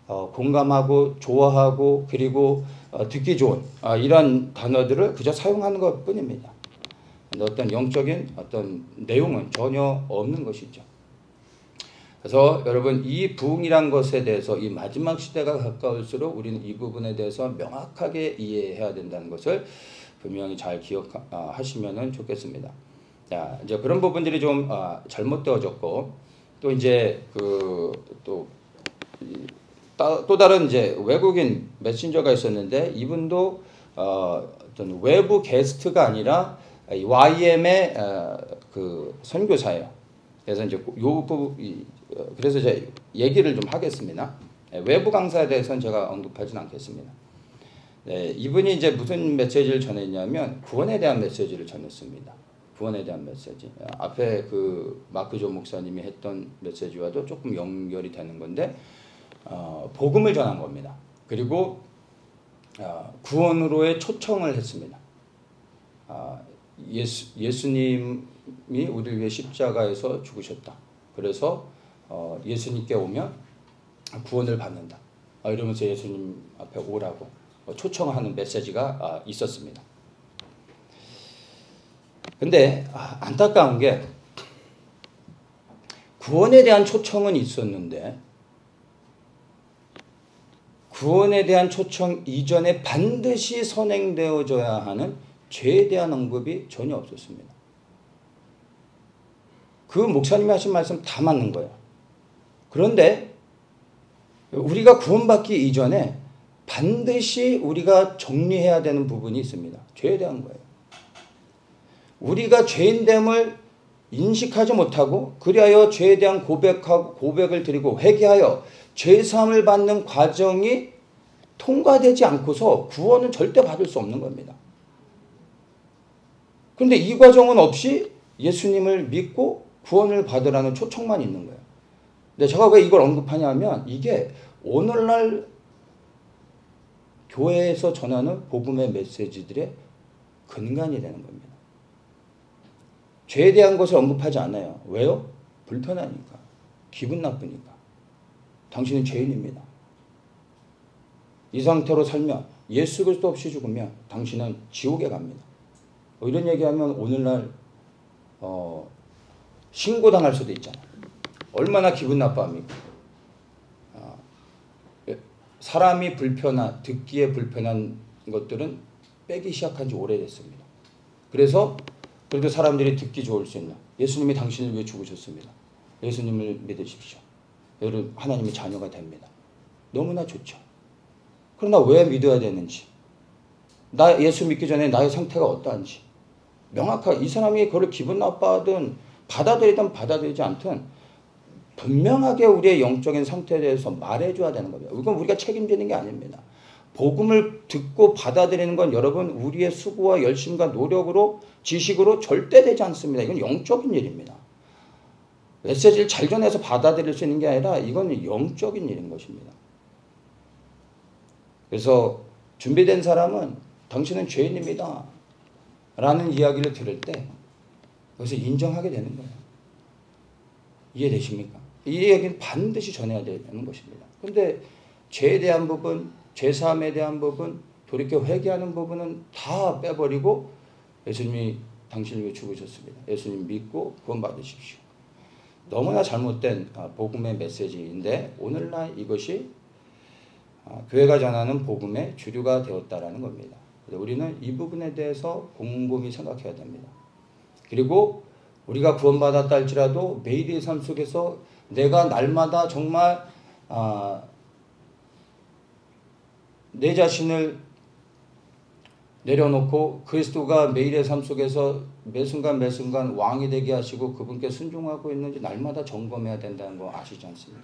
공감하고 좋아하고 그리고 듣기 좋은 이런 단어들을 그저 사용하는 것 뿐입니다. 어떤 영적인 어떤 내용은 전혀 없는 것이죠. 그래서 여러분 이 부흥이란 것에 대해서 이 마지막 시대가 가까울수록 우리는 이 부분에 대해서 명확하게 이해해야 된다는 것을 분명히 잘 기억하시면 좋겠습니다. 자, 이제 그런 부분들이 좀 잘못되어졌고 또 이제 또 다른 이제 외국인 메신저가 있었는데 이분도 어떤 외부 게스트가 아니라 YM의 그 선교사예요. 그래서 이제 그래서 이제 얘기를 좀 하겠습니다. 외부 강사에 대해서는 제가 언급하진 않겠습니다. 네, 이분이 이제 무슨 메시지를 전했냐면 구원에 대한 메시지를 전했습니다. 구원에 대한 메시지. 앞에 그 마크 존 목사님이 했던 메시지와도 조금 연결이 되는 건데 복음을 전한 겁니다. 그리고 구원으로의 초청을 했습니다. 예수님이 우리를 위해 십자가에서 죽으셨다. 그래서 예수님께 오면 구원을 받는다. 이러면서 예수님 앞에 오라고 초청하는 메시지가 있었습니다. 근데 안타까운 게 구원에 대한 초청은 있었는데 구원에 대한 초청 이전에 반드시 선행되어져야 하는 죄에 대한 언급이 전혀 없었습니다. 그 목사님이 하신 말씀 다 맞는 거예요. 그런데 우리가 구원받기 이전에 반드시 우리가 정리해야 되는 부분이 있습니다. 죄에 대한 거예요. 우리가 죄인됨을 인식하지 못하고 그리하여 죄에 대한 고백을 드리고 회개하여 죄사함을 받는 과정이 통과되지 않고서 구원은 절대 받을 수 없는 겁니다. 그런데 이 과정은 없이 예수님을 믿고 구원을 받으라는 초청만 있는 거예요. 근데 제가 왜 이걸 언급하냐면 이게 오늘날 교회에서 전하는 복음의 메시지들의 근간이 되는 겁니다. 죄에 대한 것을 언급하지 않아요. 왜요? 불편하니까. 기분 나쁘니까. 당신은 죄인입니다. 이 상태로 살면 예수 그리스도 없이 죽으면 당신은 지옥에 갑니다. 이런 얘기하면 오늘날 신고당할 수도 있잖아요. 얼마나 기분 나빠합니까? 사람이 듣기에 불편한 것들은 빼기 시작한 지 오래됐습니다. 그래도 사람들이 듣기 좋을 수 있는 예수님이 당신을 위해 죽으셨습니다. 예수님을 믿으십시오. 여러분 하나님의 자녀가 됩니다. 너무나 좋죠. 그러나 왜 믿어야 되는지, 나 예수 믿기 전에 나의 상태가 어떠한지 명확하게 이 사람이 그걸 기분 나빠하든 받아들이든 받아들이지 않든 분명하게 우리의 영적인 상태에 대해서 말해줘야 되는 겁니다. 이건 우리가 책임지는 게 아닙니다. 복음을 듣고 받아들이는 건 여러분 우리의 수고와 열심과 노력으로 지식으로 절대 되지 않습니다. 이건 영적인 일입니다. 메시지를 잘 전해서 받아들일 수 있는 게 아니라 이건 영적인 일인 것입니다. 그래서 준비된 사람은 당신은 죄인입니다 라는 이야기를 들을 때 그것을 인정하게 되는 거예요. 이해되십니까? 이 이야기는 반드시 전해야 되는 것입니다. 그런데 죄에 대한 부분, 죄사함에 대한 부분, 돌이켜 회개하는 부분은 다 빼버리고 예수님이 당신을 위해 죽으셨습니다. 예수님 믿고 구원 받으십시오. 너무나 잘못된 복음의 메시지인데 오늘날 이것이 교회가 전하는 복음의 주류가 되었다라는 겁니다. 우리는 이 부분에 대해서 곰곰이 생각해야 됩니다. 그리고 우리가 구원받았다 할지라도 매일의 삶 속에서 내가 날마다 정말 내 자신을 내려놓고 그리스도가 매일의 삶 속에서 매 순간 왕이 되게 하시고 그분께 순종하고 있는지 날마다 점검해야 된다는 거 아시지 않습니까?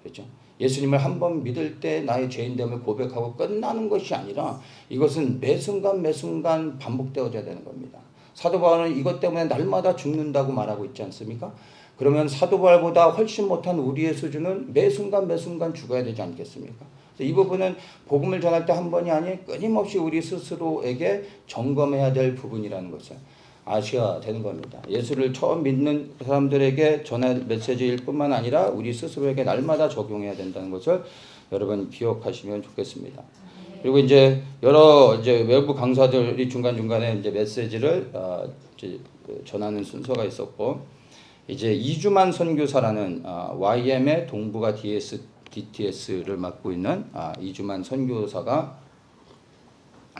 그렇죠? 예수님을 한 번 믿을 때 나의 죄인됨을 고백하고 끝나는 것이 아니라 이것은 매 순간 반복되어져야 되는 겁니다. 사도 바울은 이것 때문에 날마다 죽는다고 말하고 있지 않습니까? 그러면 사도 바울보다 훨씬 못한 우리의 수준은 매 순간 죽어야 되지 않겠습니까? 이 부분은 복음을 전할 때 한 번이 아니 끊임없이 우리 스스로에게 점검해야 될 부분이라는 것을 아셔야 되는 겁니다. 예수를 처음 믿는 사람들에게 전할 메시지일 뿐만 아니라 우리 스스로에게 날마다 적용해야 된다는 것을 여러분 기억하시면 좋겠습니다. 그리고 이제 여러 외부 강사들이 중간중간에 이제 메시지를 전하는 순서가 있었고, 이제 이주만 선교사라는 YM의 동북아 DTS를 맡고 있는 이주만 선교사가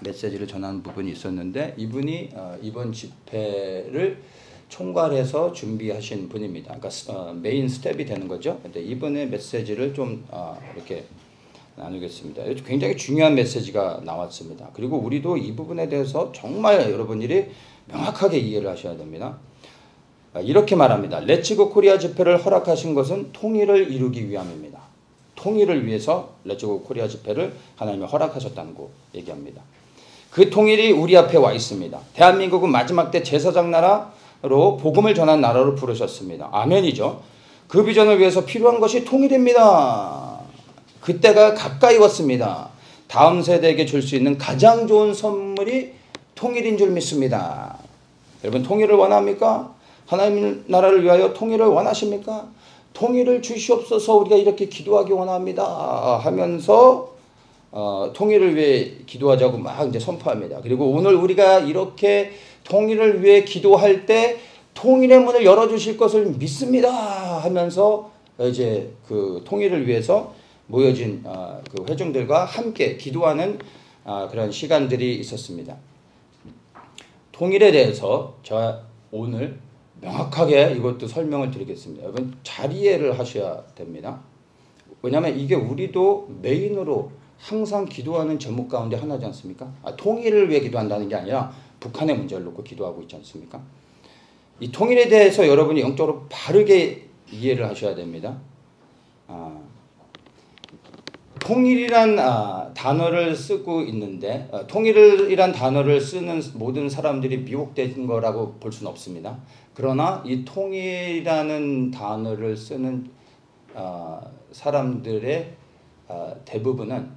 메시지를 전하는 부분이 있었는데, 이분이 이번 집회를 총괄해서 준비하신 분입니다. 그러니까 메인 스텝이 되는 거죠. 근데 이번에 메시지를 좀 이렇게 나누겠습니다. 굉장히 중요한 메시지가 나왔습니다. 그리고 우리도 이 부분에 대해서 정말 여러분들이 명확하게 이해를 하셔야 됩니다. 이렇게 말합니다. 렛츠고 코리아 집회를 허락하신 것은 통일을 이루기 위함입니다. 통일을 위해서 렛츠고 코리아 집회를 하나님이 허락하셨다는 거 얘기합니다. 그 통일이 우리 앞에 와 있습니다. 대한민국은 마지막 때 제사장 나라로 복음을 전한 나라로 부르셨습니다. 아멘이죠. 그 비전을 위해서 필요한 것이 통일입니다. 그때가 가까이 왔습니다. 다음 세대에게 줄 수 있는 가장 좋은 선물이 통일인 줄 믿습니다. 여러분 통일을 원합니까? 하나님 나라를 위하여 통일을 원하십니까? 통일을 주시옵소서 우리가 이렇게 기도하기 원합니다 하면서 통일을 위해 기도하자고 막 이제 선포합니다. 그리고 오늘 우리가 이렇게 통일을 위해 기도할 때 통일의 문을 열어주실 것을 믿습니다 하면서 이제 그 통일을 위해서 모여진 그 회중들과 함께 기도하는 그런 시간들이 있었습니다. 통일에 대해서 제가 오늘 명확하게 이것도 설명을 드리겠습니다. 여러분 잘 이해를 하셔야 됩니다. 왜냐하면 이게 우리도 메인으로 항상 기도하는 제목 가운데 하나지 않습니까? 통일을 위해 기도한다는 게 아니라 북한의 문제를 놓고 기도하고 있지 않습니까? 이 통일에 대해서 여러분이 영적으로 바르게 이해를 하셔야 됩니다. 통일이란 단어를 쓰고 있는데 통일이란 단어를 쓰는 모든 사람들이 미혹된 거라고 볼 수는 없습니다. 그러나 이 통일이라는 단어를 쓰는 사람들의 대부분은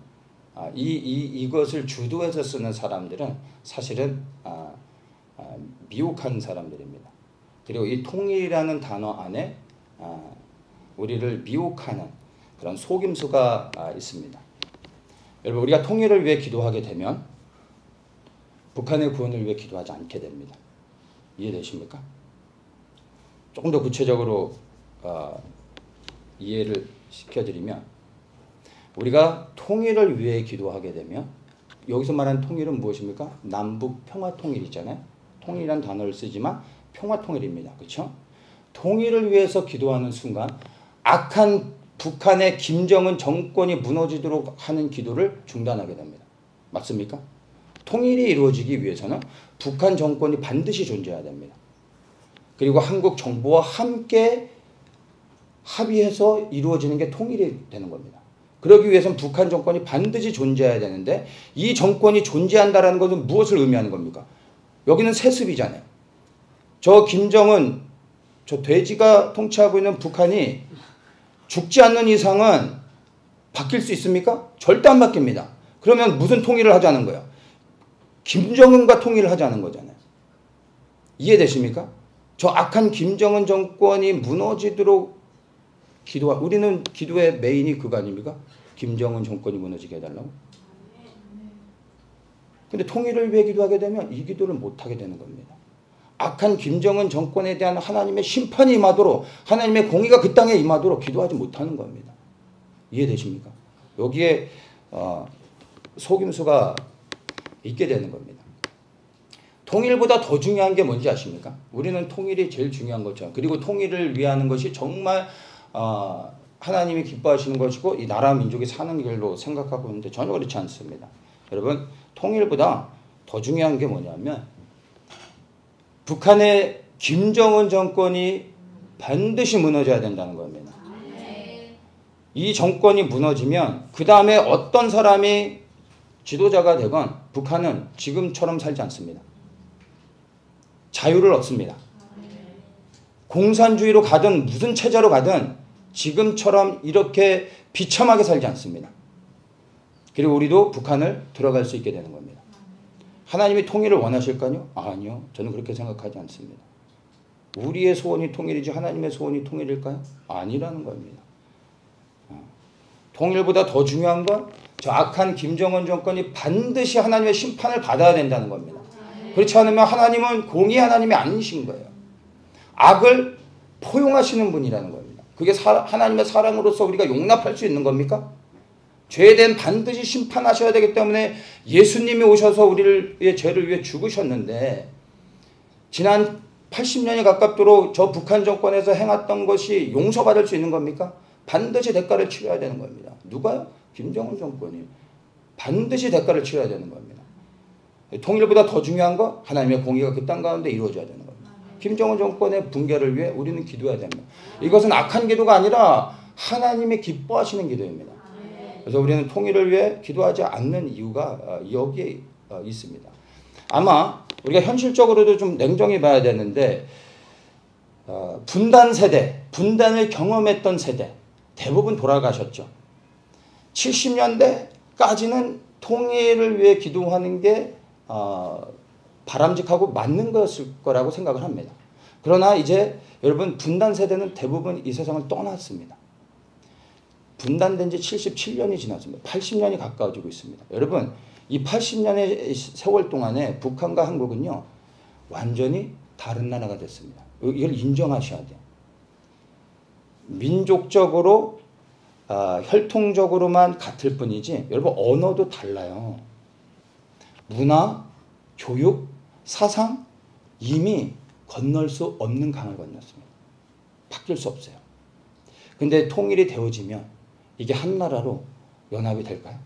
이것을 주도해서 쓰는 사람들은 사실은 미혹한 사람들입니다. 그리고 이 통일이라는 단어 안에 우리를 미혹하는 그런 속임수가 있습니다. 여러분 우리가 통일을 위해 기도하게 되면 북한의 구원을 위해 기도하지 않게 됩니다. 이해되십니까? 조금 더 구체적으로 이해를 시켜드리면 우리가 통일을 위해 기도하게 되면 여기서 말하는 통일은 무엇입니까? 남북 평화통일이잖아요. 통일이란 단어를 쓰지만 평화통일입니다. 그렇죠? 통일을 위해서 기도하는 순간 악한 북한의 김정은 정권이 무너지도록 하는 기도를 중단하게 됩니다. 맞습니까? 통일이 이루어지기 위해서는 북한 정권이 반드시 존재해야 됩니다. 그리고 한국 정부와 함께 합의해서 이루어지는 게 통일이 되는 겁니다. 그러기 위해서는 북한 정권이 반드시 존재해야 되는데 이 정권이 존재한다는 것은 무엇을 의미하는 겁니까? 여기는 세습이잖아요. 저 김정은, 저 돼지가 통치하고 있는 북한이 죽지 않는 이상은 바뀔 수 있습니까? 절대 안 바뀝니다. 그러면 무슨 통일을 하자는 거예요? 김정은과 통일을 하자는 거잖아요. 이해되십니까? 저 악한 김정은 정권이 무너지도록 우리는 기도의 메인이 그거 아닙니까? 김정은 정권이 무너지게 해달라고. 근데 통일을 위해 기도하게 되면 이 기도를 못하게 되는 겁니다. 악한 김정은 정권에 대한 하나님의 심판이 임하도록 하나님의 공의가 그 땅에 임하도록 기도하지 못하는 겁니다. 이해되십니까? 여기에 속임수가 있게 되는 겁니다. 통일보다 더 중요한 게 뭔지 아십니까? 우리는 통일이 제일 중요한 거죠. 그리고 통일을 위하는 것이 정말 하나님이 기뻐하시는 것이고 이 나라 민족이 사는 길로 생각하고 있는데 전혀 그렇지 않습니다. 여러분 통일보다 더 중요한 게 뭐냐면 북한의 김정은 정권이 반드시 무너져야 된다는 겁니다. 이 정권이 무너지면 그 다음에 어떤 사람이 지도자가 되건 북한은 지금처럼 살지 않습니다. 자유를 얻습니다. 공산주의로 가든 무슨 체제로 가든 지금처럼 이렇게 비참하게 살지 않습니다. 그리고 우리도 북한을 들어갈 수 있게 되는 겁니다. 하나님이 통일을 원하실까요? 아니요. 저는 그렇게 생각하지 않습니다. 우리의 소원이 통일이지 하나님의 소원이 통일일까요? 아니라는 겁니다. 통일보다 더 중요한 건 저 악한 김정은 정권이 반드시 하나님의 심판을 받아야 된다는 겁니다. 그렇지 않으면 하나님은 공의 하나님이 아니신 거예요. 악을 포용하시는 분이라는 겁니다. 그게 하나님의 사랑으로서 우리가 용납할 수 있는 겁니까? 죄에 대한 반드시 심판하셔야 되기 때문에 예수님이 오셔서 우리의 죄를 위해 죽으셨는데 지난 80년이 가깝도록 저 북한 정권에서 행했던 것이 용서받을 수 있는 겁니까? 반드시 대가를 치러야 되는 겁니다. 누가요? 김정은 정권이 반드시 대가를 치러야 되는 겁니다. 통일보다 더 중요한 거 하나님의 공의가 그 땅 가운데 이루어져야 되는 겁니다. 김정은 정권의 붕괴를 위해 우리는 기도해야 됩니다. 이것은 악한 기도가 아니라 하나님이 기뻐하시는 기도입니다. 그래서 우리는 통일을 위해 기도하지 않는 이유가 여기에 있습니다. 아마 우리가 현실적으로도 좀 냉정히 봐야 되는데 분단 세대, 분단을 경험했던 세대 대부분 돌아가셨죠. 70년대까지는 통일을 위해 기도하는 게 바람직하고 맞는 것일 거라고 생각을 합니다. 그러나 이제 여러분 분단 세대는 대부분 이 세상을 떠났습니다. 분단된 지 77년이 지났습니다. 80년이 가까워지고 있습니다. 여러분, 이 80년의 세월 동안에 북한과 한국은요, 완전히 다른 나라가 됐습니다. 이걸 인정하셔야 돼요. 민족적으로, 혈통적으로만 같을 뿐이지, 여러분, 언어도 달라요. 문화, 교육, 사상, 이미 건널 수 없는 강을 건넜습니다. 바뀔 수 없어요. 근데 통일이 되어지면 이게 한 나라로 연합이 될까요?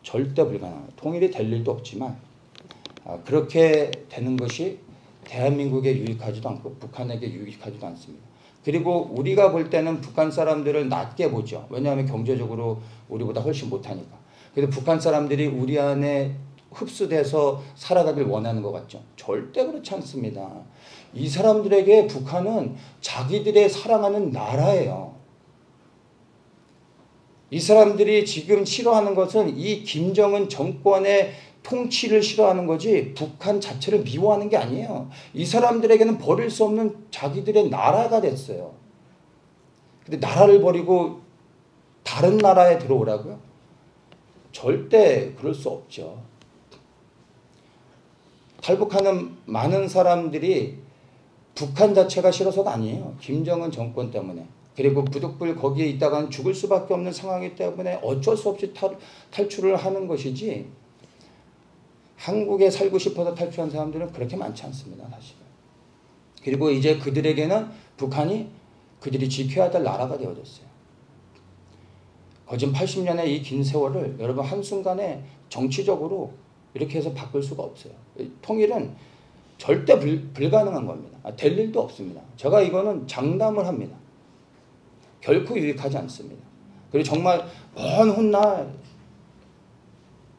절대 불가능합니다. 통일이 될 일도 없지만 그렇게 되는 것이 대한민국에 유익하지도 않고 북한에게 유익하지도 않습니다. 그리고 우리가 볼 때는 북한 사람들을 낮게 보죠. 왜냐하면 경제적으로 우리보다 훨씬 못하니까. 그래서 북한 사람들이 우리 안에 흡수돼서 살아가길 원하는 것 같죠. 절대 그렇지 않습니다. 이 사람들에게 북한은 자기들의 사랑하는 나라예요. 이 사람들이 지금 싫어하는 것은 이 김정은 정권의 통치를 싫어하는 거지 북한 자체를 미워하는 게 아니에요. 이 사람들에게는 버릴 수 없는 자기들의 나라가 됐어요. 근데 나라를 버리고 다른 나라에 들어오라고요? 절대 그럴 수 없죠. 탈북하는 많은 사람들이 북한 자체가 싫어서가 아니에요. 김정은 정권 때문에. 그리고 부득불 거기에 있다가는 죽을 수밖에 없는 상황이기 때문에 어쩔 수 없이 탈출을 하는 것이지, 한국에 살고 싶어서 탈출한 사람들은 그렇게 많지 않습니다. 사실은. 그리고 이제 그들에게는 북한이 그들이 지켜야 될 나라가 되어졌어요. 거진 80년의 이 긴 세월을 여러분 한순간에 정치적으로 이렇게 해서 바꿀 수가 없어요. 통일은 절대 불가능한 겁니다. 될 일도 없습니다. 제가 이거는 장담을 합니다. 결코 유익하지 않습니다. 그리고 정말 먼 훗날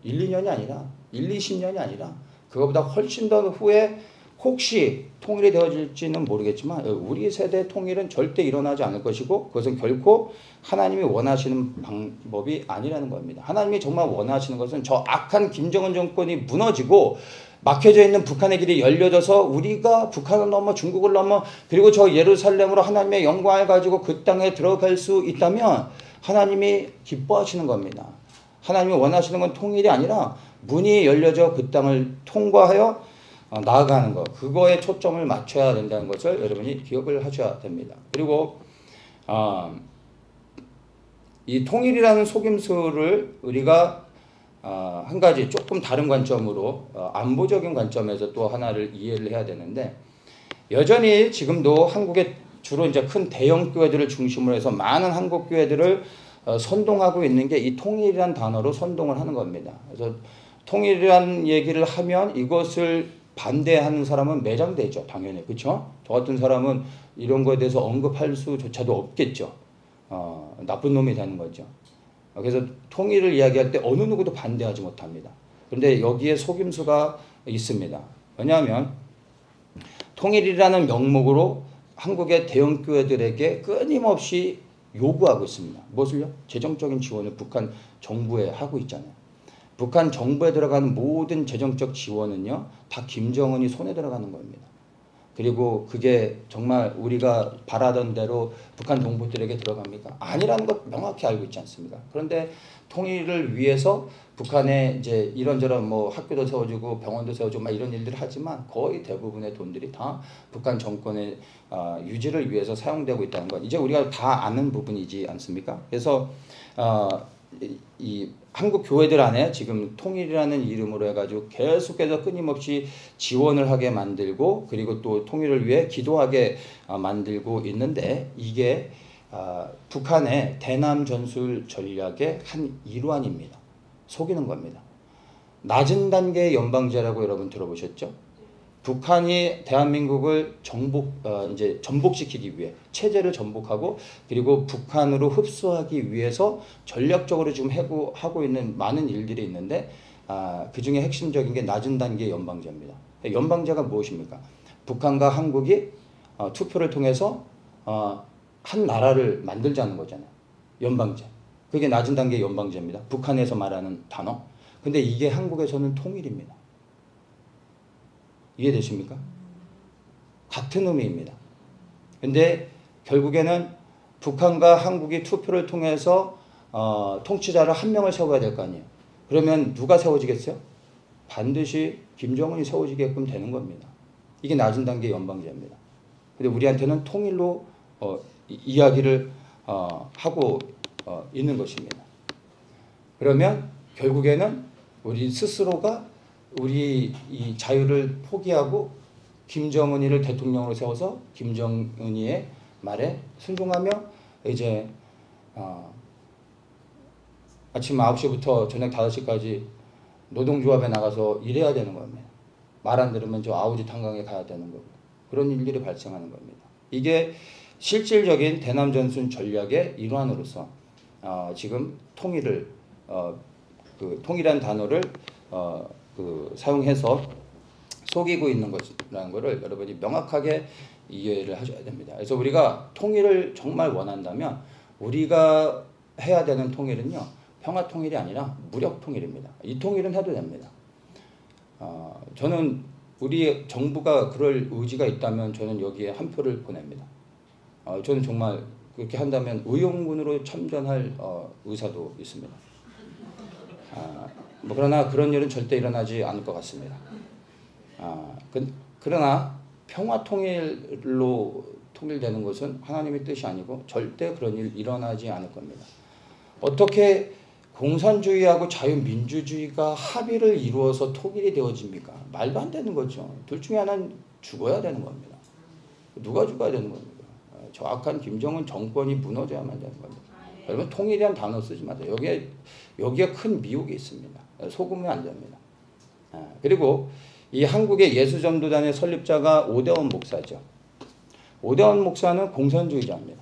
1, 2년이 아니라 1, 20년이 아니라 그거보다 훨씬 더 후에 혹시 통일이 되어질지는 모르겠지만 우리 세대의 통일은 절대 일어나지 않을 것이고 그것은 결코 하나님이 원하시는 방법이 아니라는 겁니다. 하나님이 정말 원하시는 것은 저 악한 김정은 정권이 무너지고 막혀져 있는 북한의 길이 열려져서 우리가 북한을 넘어 중국을 넘어 그리고 저 예루살렘으로 하나님의 영광을 가지고 그 땅에 들어갈 수 있다면 하나님이 기뻐하시는 겁니다. 하나님이 원하시는 건 통일이 아니라 문이 열려져 그 땅을 통과하여 나아가는 것, 그거에 초점을 맞춰야 된다는 것을 여러분이 기억을 하셔야 됩니다. 그리고 이 통일이라는 속임수를 우리가 한 가지 조금 다른 관점으로 안보적인 관점에서 또 하나를 이해를 해야 되는데, 여전히 지금도 한국의 주로 이제 큰 대형 교회들을 중심으로 해서 많은 한국 교회들을 선동하고 있는 게 이 통일이라는 단어로 선동을 하는 겁니다. 그래서 통일이라는 얘기를 하면 이것을 반대하는 사람은 매장되죠. 당연히. 그렇죠? 저 같은 사람은 이런 거에 대해서 언급할 수조차도 없겠죠. 나쁜 놈이 되는 거죠. 그래서 통일을 이야기할 때 어느 누구도 반대하지 못합니다. 그런데 여기에 속임수가 있습니다. 왜냐하면 통일이라는 명목으로 한국의 대형 교회들에게 끊임없이 요구하고 있습니다. 무엇을요? 재정적인 지원을 북한 정부에 하고 있잖아요. 북한 정부에 들어가는 모든 재정적 지원은요, 다 김정은이 손에 들어가는 겁니다. 그리고 그게 정말 우리가 바라던 대로 북한 동포들에게 들어갑니까? 아니라는 것 명확히 알고 있지 않습니까? 그런데 통일을 위해서 북한에 이제 이런저런 뭐 학교도 세워주고 병원도 세워주고 막 이런 일들을 하지만 거의 대부분의 돈들이 다 북한 정권의 유지를 위해서 사용되고 있다는 것, 이제 우리가 다 아는 부분이지 않습니까? 그래서 이 한국 교회들 안에 지금 통일이라는 이름으로 해가지고 계속해서 끊임없이 지원을 하게 만들고 그리고 또 통일을 위해 기도하게 만들고 있는데, 이게 북한의 대남 전술 전략의 한 일환입니다. 속이는 겁니다. 낮은 단계의 연방제라고 여러분 들어보셨죠? 북한이 대한민국을 이제 전복시키기 위해 체제를 전복하고 그리고 북한으로 흡수하기 위해서 전략적으로 지금 하고 있는 많은 일들이 있는데, 그 중에 핵심적인 게 낮은 단계의 연방제입니다. 연방제가 무엇입니까? 북한과 한국이 투표를 통해서 한 나라를 만들자는 거잖아요. 연방제. 그게 낮은 단계의 연방제입니다. 북한에서 말하는 단어. 근데 이게 한국에서는 통일입니다. 이해되십니까? 같은 의미입니다. 근데 결국에는 북한과 한국이 투표를 통해서 통치자를 한 명을 세워야 될 거 아니에요. 그러면 누가 세워지겠어요? 반드시 김정은이 세워지게끔 되는 겁니다. 이게 낮은 단계 연방제입니다. 근데 우리한테는 통일로 이야기를 하고 있는 것입니다. 그러면 결국에는 우리 스스로가 우리 이 자유를 포기하고 김정은이를 대통령으로 세워서 김정은이의 말에 순종하며 이제 아침 9시부터 저녁 5시까지 노동조합에 나가서 일해야 되는 겁니다. 말 안 들으면 저 아우지 탄광에 가야 되는 거고 그런 일들이 발생하는 겁니다. 이게 실질적인 대남전순 전략의 일환으로서 지금 통일을 그 통일한 단어를 사용해서 속이고 있는 것이라는 것을 여러분이 명확하게 이해를 하셔야 됩니다. 그래서 우리가 통일을 정말 원한다면 우리가 해야 되는 통일은요, 평화 통일이 아니라 무력 통일입니다. 이 통일은 해도 됩니다. 저는 우리 정부가 그럴 의지가 있다면 저는 여기에 한 표를 보냅니다. 저는 정말 그렇게 한다면 의용군으로 참전할 의사도 있습니다. 그러나 그런 일은 절대 일어나지 않을 것 같습니다. 그러나 평화 통일로 통일되는 것은 하나님의 뜻이 아니고 절대 그런 일 일어나지 않을 겁니다. 어떻게 공산주의하고 자유민주주의가 합의를 이루어서 통일이 되어집니까? 말도 안 되는 거죠. 둘 중에 하나는 죽어야 되는 겁니다. 누가 죽어야 되는 겁니까? 정확한 김정은 정권이 무너져야만 되는 겁니다. 여러분 통일이란 단어 쓰지 마세요. 여기에 큰 미혹이 있습니다. 속으면 안 됩니다. 그리고 이 한국의 예수전도단의 설립자가 오대원 목사죠. 오대원 목사는 공산주의자입니다.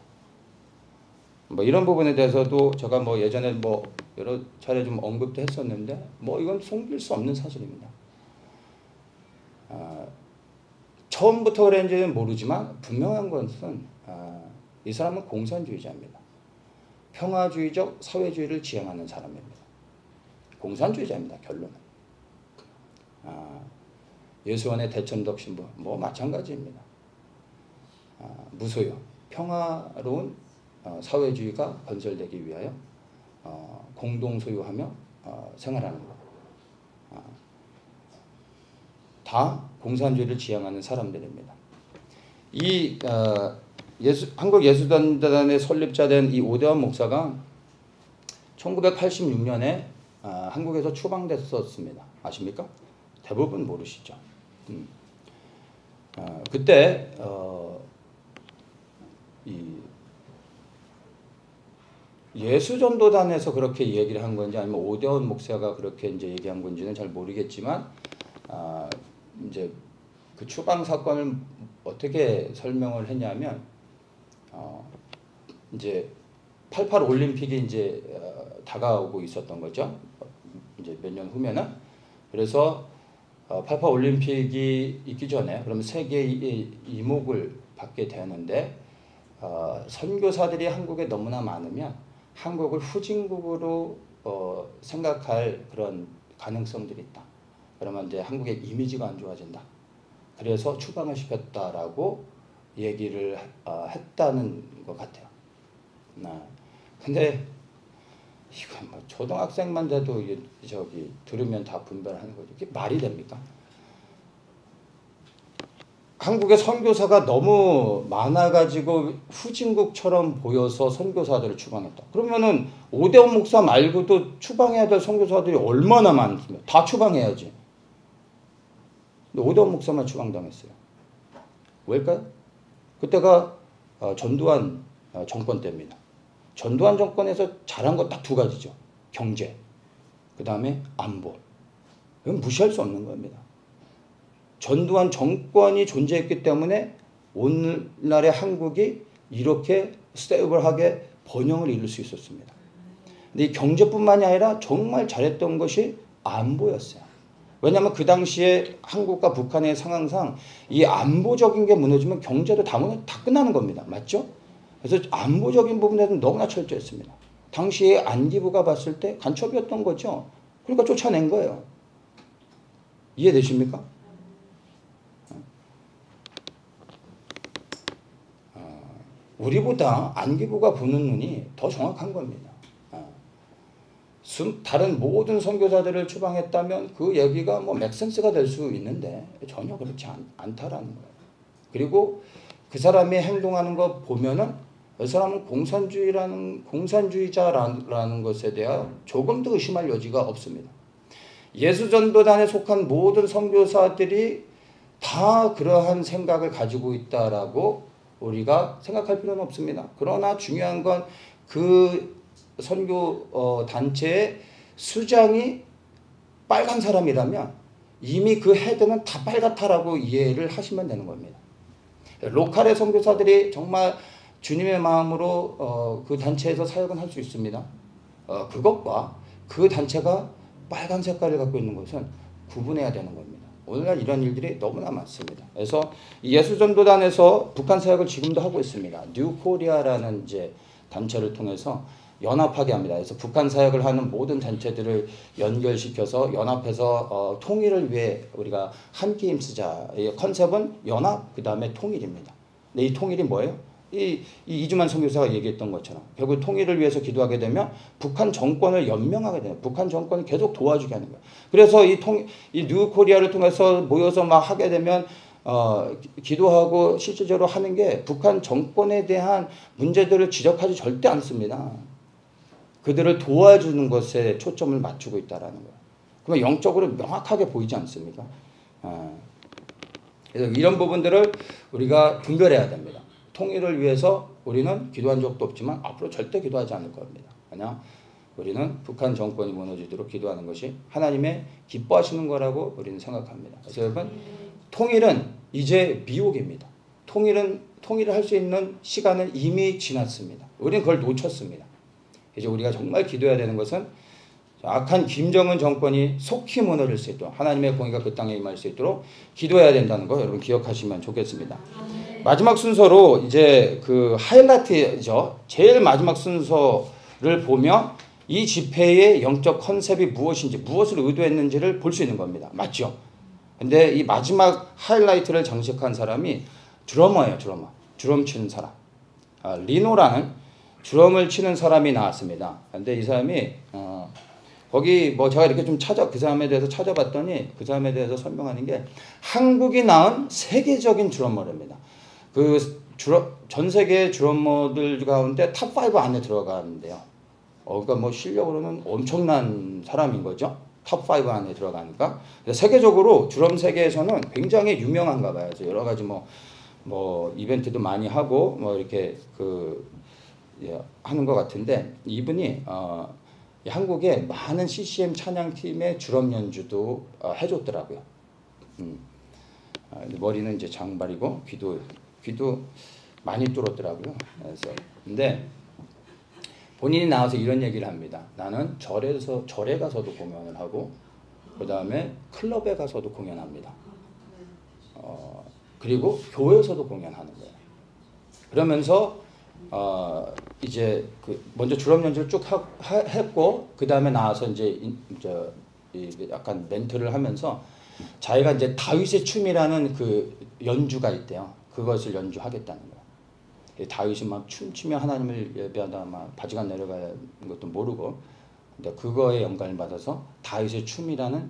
이런 부분에 대해서도 제가 예전에 여러 차례 좀 언급도 했었는데 이건 숨길 수 없는 사실입니다. 처음부터 그랬는지는 모르지만 분명한 것은 이 사람은 공산주의자입니다. 평화주의적 사회주의를 지향하는 사람입니다. 공산주의자입니다. 결론은. 예수원의 대천덕 신부 마찬가지입니다. 무소유, 평화로운 사회주의가 건설되기 위하여 공동소유하며 생활하는 것. 다 공산주의를 지향하는 사람들입니다. 이 한국예수단의 설립자된 이 오대원 목사가 1986년에 한국에서 추방됐었습니다. 아십니까? 대부분 모르시죠. 그때 이 예수전도단에서 그렇게 얘기를 한 건지 아니면 오대원 목사가 그렇게 이제 얘기한 건지는 잘 모르겠지만 이제 그 추방 사건을 어떻게 설명을 했냐면 이제 88 올림픽이 이제 다가오고 있었던 거죠. 이제 몇 년 후면은. 그래서 88 올림픽이 있기 전에 그러면 세계의 이목을 받게 되는데 선교사들이 한국에 너무나 많으면 한국을 후진국으로 생각할 그런 가능성들이 있다. 그러면 이제 한국의 이미지가 안 좋아진다. 그래서 추방을 시켰다라고 얘기를 했다는 것 같아요. 근데 이건 초등학생만 돼도 들으면 다 분별하는 거죠. 이게 말이 됩니까? 한국의 선교사가 너무 많아가지고 후진국처럼 보여서 선교사들을 추방했다. 그러면은 오대원 목사 말고도 추방해야 될 선교사들이 얼마나 많습니까? 다 추방해야지. 근데 오대원 목사만 추방당했어요. 왜일까요? 그때가 전두환 정권 때입니다. 전두환 정권에서 잘한 거 딱 두 가지죠. 경제, 그 다음에 안보. 이건 무시할 수 없는 겁니다. 전두환 정권이 존재했기 때문에 오늘날의 한국이 이렇게 스테이블하게 번영을 이룰 수 있었습니다. 근데 이 경제뿐만이 아니라 정말 잘했던 것이 안보였어요. 왜냐하면 그 당시에 한국과 북한의 상황상 이 안보적인 게 무너지면 경제도 다 끝나는 겁니다. 맞죠? 그래서 안보적인 부분에서는 너무나 철저했습니다. 당시에 안기부가 봤을 때 간첩이었던 거죠. 그러니까 쫓아낸 거예요. 이해되십니까? 우리보다 안기부가 보는 눈이 더 정확한 겁니다. 다른 모든 선교사들을 추방했다면 그 얘기가 뭐 맥센스가 될 수 있는데 전혀 그렇지 않다라는 거예요. 그리고 그 사람이 행동하는 거 보면은 그 사람은 공산주의자라는 것에 대한 조금 더 의심할 여지가 없습니다. 예수전도단에 속한 모든 선교사들이 다 그러한 생각을 가지고 있다라고 우리가 생각할 필요는 없습니다. 그러나 중요한 건 그 선교 단체의 수장이 빨간 사람이라면 이미 그 헤드는 다 빨갛다라고 이해를 하시면 되는 겁니다. 로컬의 선교사들이 정말 주님의 마음으로 그 단체에서 사역은 할 수 있습니다. 그것과 그 단체가 빨간 색깔을 갖고 있는 것은 구분해야 되는 겁니다. 오늘날 이런 일들이 너무나 많습니다. 그래서 예수전도단에서 북한 사역을 지금도 하고 있습니다. 뉴코리아라는 이제 단체를 통해서 연합하게 합니다. 그래서 북한 사역을 하는 모든 단체들을 연결시켜서 연합해서 통일을 위해 우리가 함께 힘쓰자. 이 컨셉은 연합 그 다음에 통일입니다. 근데 이 통일이 뭐예요? 이 이주만 선교사가 얘기했던 것처럼 결국 통일을 위해서 기도하게 되면 북한 정권을 연명하게 돼요. 북한 정권을 계속 도와주게 하는 거예요. 그래서 이 뉴코리아를 통해서 모여서 막 하게 되면 기도하고 실질적으로 하는 게 북한 정권에 대한 문제들을 지적하지 절대 않습니다. 그들을 도와주는 것에 초점을 맞추고 있다라는 거예요. 그러면 영적으로 명확하게 보이지 않습니까? 그래서 이런 부분들을 우리가 분별해야 됩니다. 통일을 위해서 우리는 기도한 적도 없지만 앞으로 절대 기도하지 않을 겁니다. 그냥 우리는 북한 정권이 무너지도록 기도하는 것이 하나님의 기뻐하시는 거라고 우리는 생각합니다. 그래서 여러분, 통일은 이제 미혹입니다. 통일을 할 수 있는 시간은 이미 지났습니다. 우리는 그걸 놓쳤습니다. 이제 우리가 정말 기도해야 되는 것은 악한 김정은 정권이 속히 무너질 수 있도록 하나님의 공의가 그 땅에 임할 수 있도록 기도해야 된다는 거 여러분 기억하시면 좋겠습니다. 마지막 순서로 이제 그 하이라이트죠. 제일 마지막 순서를 보면 이 집회의 영적 컨셉이 무엇인지 무엇을 의도했는지를 볼 수 있는 겁니다. 맞죠? 근데 이 마지막 하이라이트를 장식한 사람이 드러머예요. 드럼 치는 사람. 리노라는 드럼을 치는 사람이 나왔습니다. 근데 이 사람이 거기 뭐 제가 이렇게 좀 그 사람에 대해서 찾아봤더니 그 사람에 대해서 설명하는 게 한국이 낳은 세계적인 드러머입니다. 전 세계 드러머들 가운데 탑5 안에 들어가는데요. 그러니까 뭐 실력으로는 엄청난 사람인 거죠. 탑5 안에 들어가니까. 세계적으로 드럼 세계에서는 굉장히 유명한가 봐요. 그래서 여러 가지 뭐 이벤트도 많이 하고 뭐 이렇게 하는 것 같은데 이분이 한국의 많은 CCM 찬양팀의 드럼 연주도 해줬더라고요. 머리는 이제 장발이고 귀도 많이 뚫었더라고요. 그래서 근데 본인이 나와서 이런 얘기를 합니다. 나는 절에 가서도 공연을 하고 그 다음에 클럽에 가서도 공연합니다. 그리고 교회에서도 공연하는 거예요. 그러면서 이제 먼저 드럼 연주를 쭉 했고 그 다음에 나와서 이제 약간 멘트를 하면서 자기가 이제 다윗의 춤이라는 그 연주가 있대요. 그것을 연주하겠다는 거야. 다윗이 막 춤추며 하나님을 예배하다 막 바지가 내려가는 것도 모르고, 근데 그거에 영감을 받아서 다윗의 춤이라는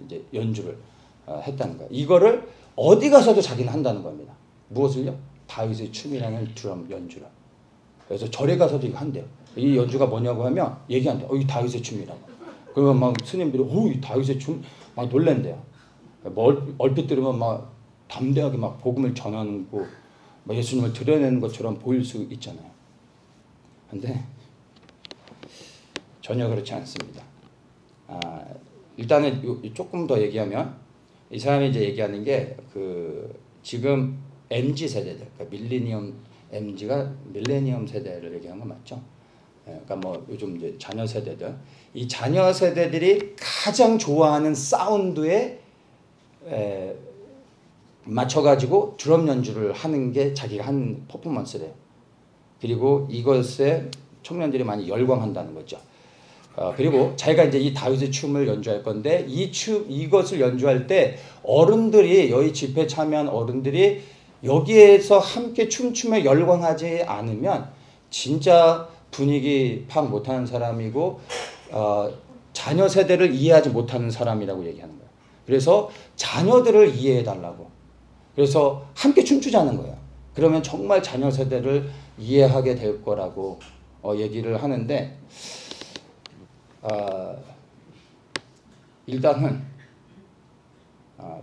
이제 연주를 했다는 거야. 이거를 어디 가서도 자기는 한다는 겁니다. 무엇을요? 다윗의 춤이라는 드럼 연주를. 그래서 절에 가서도 이거 한대요. 이 연주가 뭐냐고 하면 얘기한대요. 이 다윗의 춤이라고. 그러면 막 스님들이 이 다윗의 춤 막 놀랜대요. 얼핏 들으면 막 담대하게 막 복음을 전하고 막 예수님을 드러내는 것처럼 보일 수 있잖아요. 근데 전혀 그렇지 않습니다. 일단은 조금 더 얘기하면 이 사람이 이제 얘기하는 게 지금 MZ 세대들, 그러니까 MZ가 밀레니엄 세대를 얘기하는 건 맞죠? 그러니까 뭐 요즘 이제 자녀 세대들, 이 자녀 세대들이 가장 좋아하는 사운드에 맞춰가지고 드럼 연주를 하는 게 자기가 한 퍼포먼스래요. 그리고 이것에 청년들이 많이 열광한다는 거죠. 그리고 자기가 이제 이 다윗의 춤을 연주할 건데 이것을 연주할 때 어른들이 여기 집회 참여한 어른들이 여기에서 함께 춤추며 열광하지 않으면 진짜 분위기 파악 못하는 사람이고 자녀 세대를 이해하지 못하는 사람이라고 얘기하는 거예요. 그래서 자녀들을 이해해달라고. 그래서 함께 춤추자는 거예요. 그러면 정말 자녀 세대를 이해하게 될 거라고 얘기를 하는데 일단은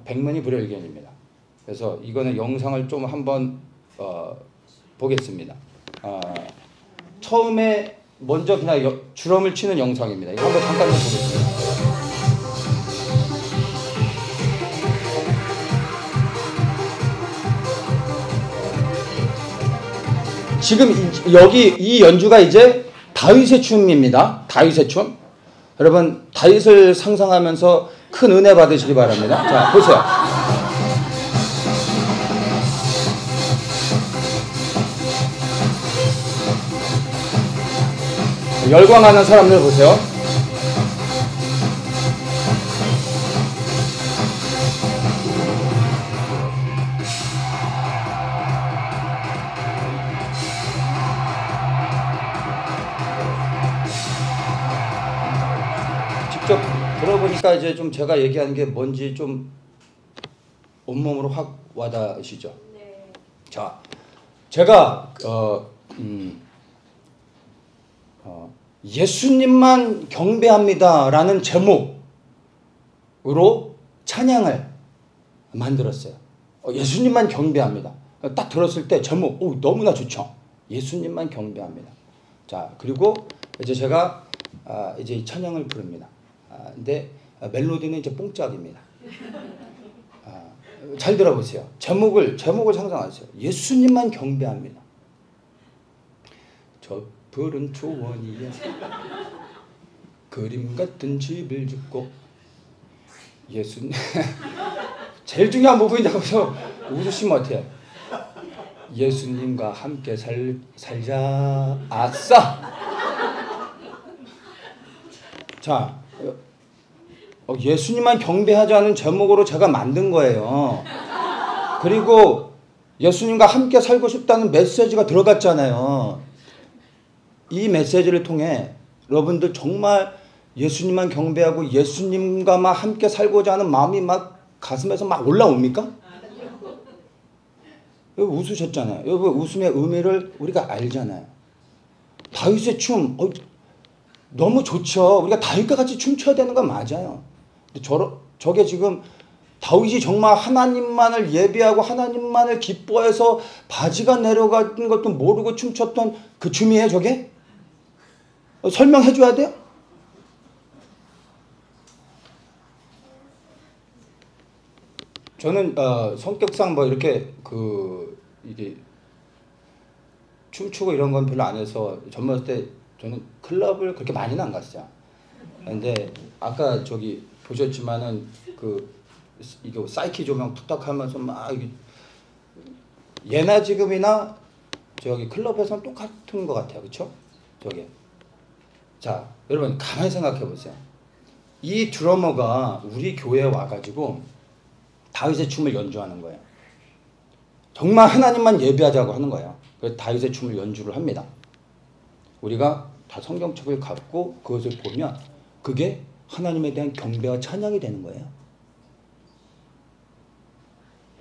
백문이 불여일견입니다. 그래서 이거는 영상을 좀 한번 보겠습니다. 처음에 먼저 그냥 드럼을 치는 영상입니다. 이거 한번 잠깐 보겠습니다. 지금 여기 이 연주가 이제 다윗의 춤입니다. 다윗의 춤. 여러분 다윗을 상상하면서 큰 은혜 받으시기 바랍니다. 자, 보세요. 열광하는 사람들 보세요. 직접 들어보니까 이제 좀 제가 얘기하는 게 뭔지 좀 온몸으로 확 와닿으시죠? 네. 자, 제가 예수님만 경배합니다라는 제목으로 찬양을 만들었어요. 예수님만 경배합니다. 딱 들었을 때 제목 너무나 좋죠. 예수님만 경배합니다. 자, 그리고 이제 제가 이제 이 찬양을 부릅니다. 근데 멜로디는 이제 뽕짝입니다. 잘 들어보세요. 제목을 상상하세요. 예수님만 경배합니다. 저 푸른 초원이야 그림 같은 집을 짓고 예수님 제일 중요한 부분이라고 해서 웃으시면 어때요? 예수님과 함께 살자. 아싸. 자, 예수님만 경배하자는 제목으로 제가 만든 거예요. 그리고 예수님과 함께 살고 싶다는 메시지가 들어갔잖아요. 이 메시지를 통해 여러분들 정말 예수님만 경배하고 예수님과만 함께 살고자 하는 마음이 막 가슴에서 막 올라옵니까? 여러분 웃으셨잖아요. 여러분 웃음의 의미를 우리가 알잖아요. 다윗의 춤 너무 좋죠. 우리가 다윗과 같이 춤춰야 되는 건 맞아요. 근데 저게 지금 다윗이 정말 하나님만을 예배하고 하나님만을 기뻐해서 바지가 내려간 것도 모르고 춤췄던 그 춤이에요, 저게? 설명해 줘야 돼요? 저는 성격상 뭐 이렇게 이게 춤추고 이런 건 별로 안 해서 젊었을 때 저는 클럽을 그렇게 많이는 안 갔어요. 근데 아까 저기 보셨지만은 이거 사이키 조명 툭탁 하면서 막 예나 지금이나 저기 클럽에서는 똑같은 것 같아요. 그렇죠? 저게. 자, 여러분 가만히 생각해 보세요. 이 드러머가 우리 교회에 와가지고 다윗의 춤을 연주하는 거예요. 정말 하나님만 예배하자고 하는 거예요. 그래서 다윗의 춤을 연주를 합니다. 우리가 다 성경책을 갖고 그것을 보면 그게 하나님에 대한 경배와 찬양이 되는 거예요.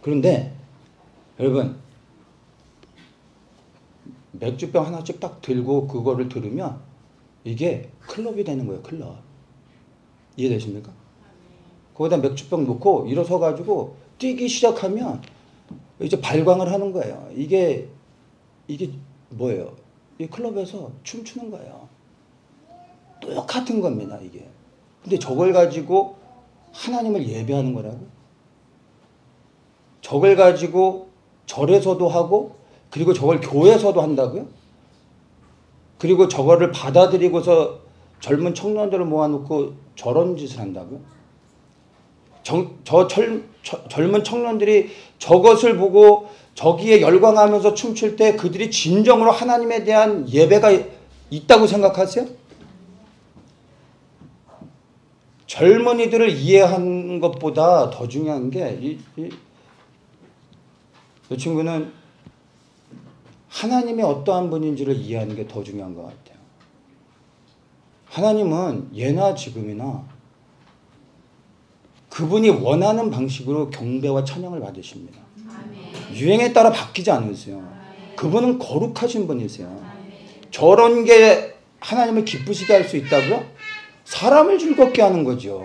그런데 여러분 맥주병 하나씩 딱 들고 그거를 들으면 이게 클럽이 되는 거예요. 클럽. 이해되십니까? 거기다 맥주병 놓고 일어서 가지고 뛰기 시작하면 이제 발광을 하는 거예요. 이게 뭐예요? 이 클럽에서 춤추는 거예요. 똑같은 겁니다, 이게. 근데 저걸 가지고 하나님을 예배하는 거라고? 저걸 가지고 절에서도 하고 그리고 저걸 교회에서도 한다고요? 그리고 저거를 받아들이고서 젊은 청년들을 모아놓고 저런 짓을 한다고요? 젊은 청년들이 저것을 보고 저기에 열광하면서 춤출 때 그들이 진정으로 하나님에 대한 예배가 있다고 생각하세요? 젊은이들을 이해하는 것보다 더 중요한 게 그 친구는 하나님이 어떠한 분인지를 이해하는 게 더 중요한 것 같아요. 하나님은 예나 지금이나 그분이 원하는 방식으로 경배와 찬양을 받으십니다. 유행에 따라 바뀌지 않으세요. 그분은 거룩하신 분이세요. 저런 게 하나님을 기쁘시게 할 수 있다고요? 사람을 즐겁게 하는 거죠.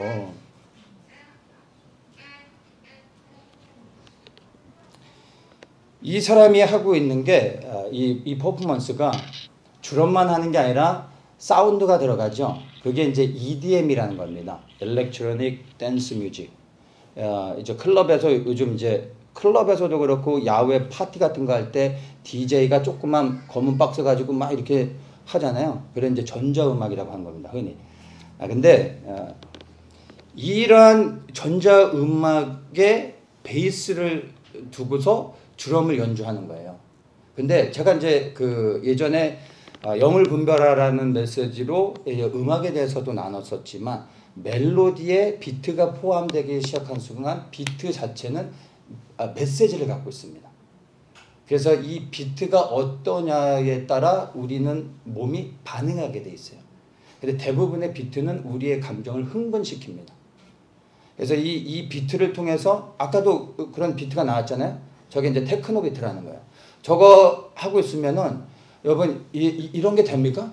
이 사람이 하고 있는 게 이 퍼포먼스가 드럼만 하는 게 아니라 사운드가 들어가죠. 그게 이제 EDM이라는 겁니다. Electronic Dance Music. 이제 클럽에서 요즘 이제 클럽에서도 그렇고 야외 파티 같은 거 할 때 DJ가 조그만 검은 박스 가지고 막 이렇게 하잖아요. 그래 이제 전자음악이라고 하는 겁니다. 흔히. 근데 이러한 전자음악에 베이스를 두고서 드럼을 연주하는 거예요. 근데 제가 이제 그 예전에 영을 분별하라는 메시지로 음악에 대해서도 나눴었지만 멜로디에 비트가 포함되기 시작한 순간 비트 자체는 메시지를 갖고 있습니다. 그래서 이 비트가 어떠냐에 따라 우리는 몸이 반응하게 돼 있어요. 근데 대부분의 비트는 우리의 감정을 흥분시킵니다. 그래서 이 비트를 통해서 아까도 그런 비트가 나왔잖아요. 저게 이제 테크노 비트라는 거예요. 저거 하고 있으면은 여러분 이런 게 됩니까?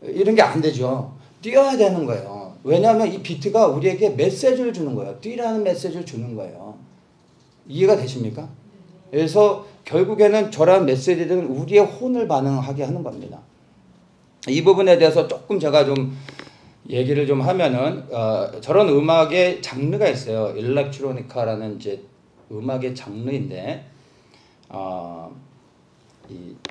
이런 게 안 되죠. 뛰어야 되는 거예요. 왜냐하면 이 비트가 우리에게 메시지를 주는 거예요. 뛰라는 메시지를 주는 거예요. 이해가 되십니까? 그래서 결국에는 저런 메시지들은 우리의 혼을 반응하게 하는 겁니다. 이 부분에 대해서 조금 제가 좀 얘기를 좀 하면은 저런 음악의 장르가 있어요. 일렉트로니카라는 이제 음악의 장르인데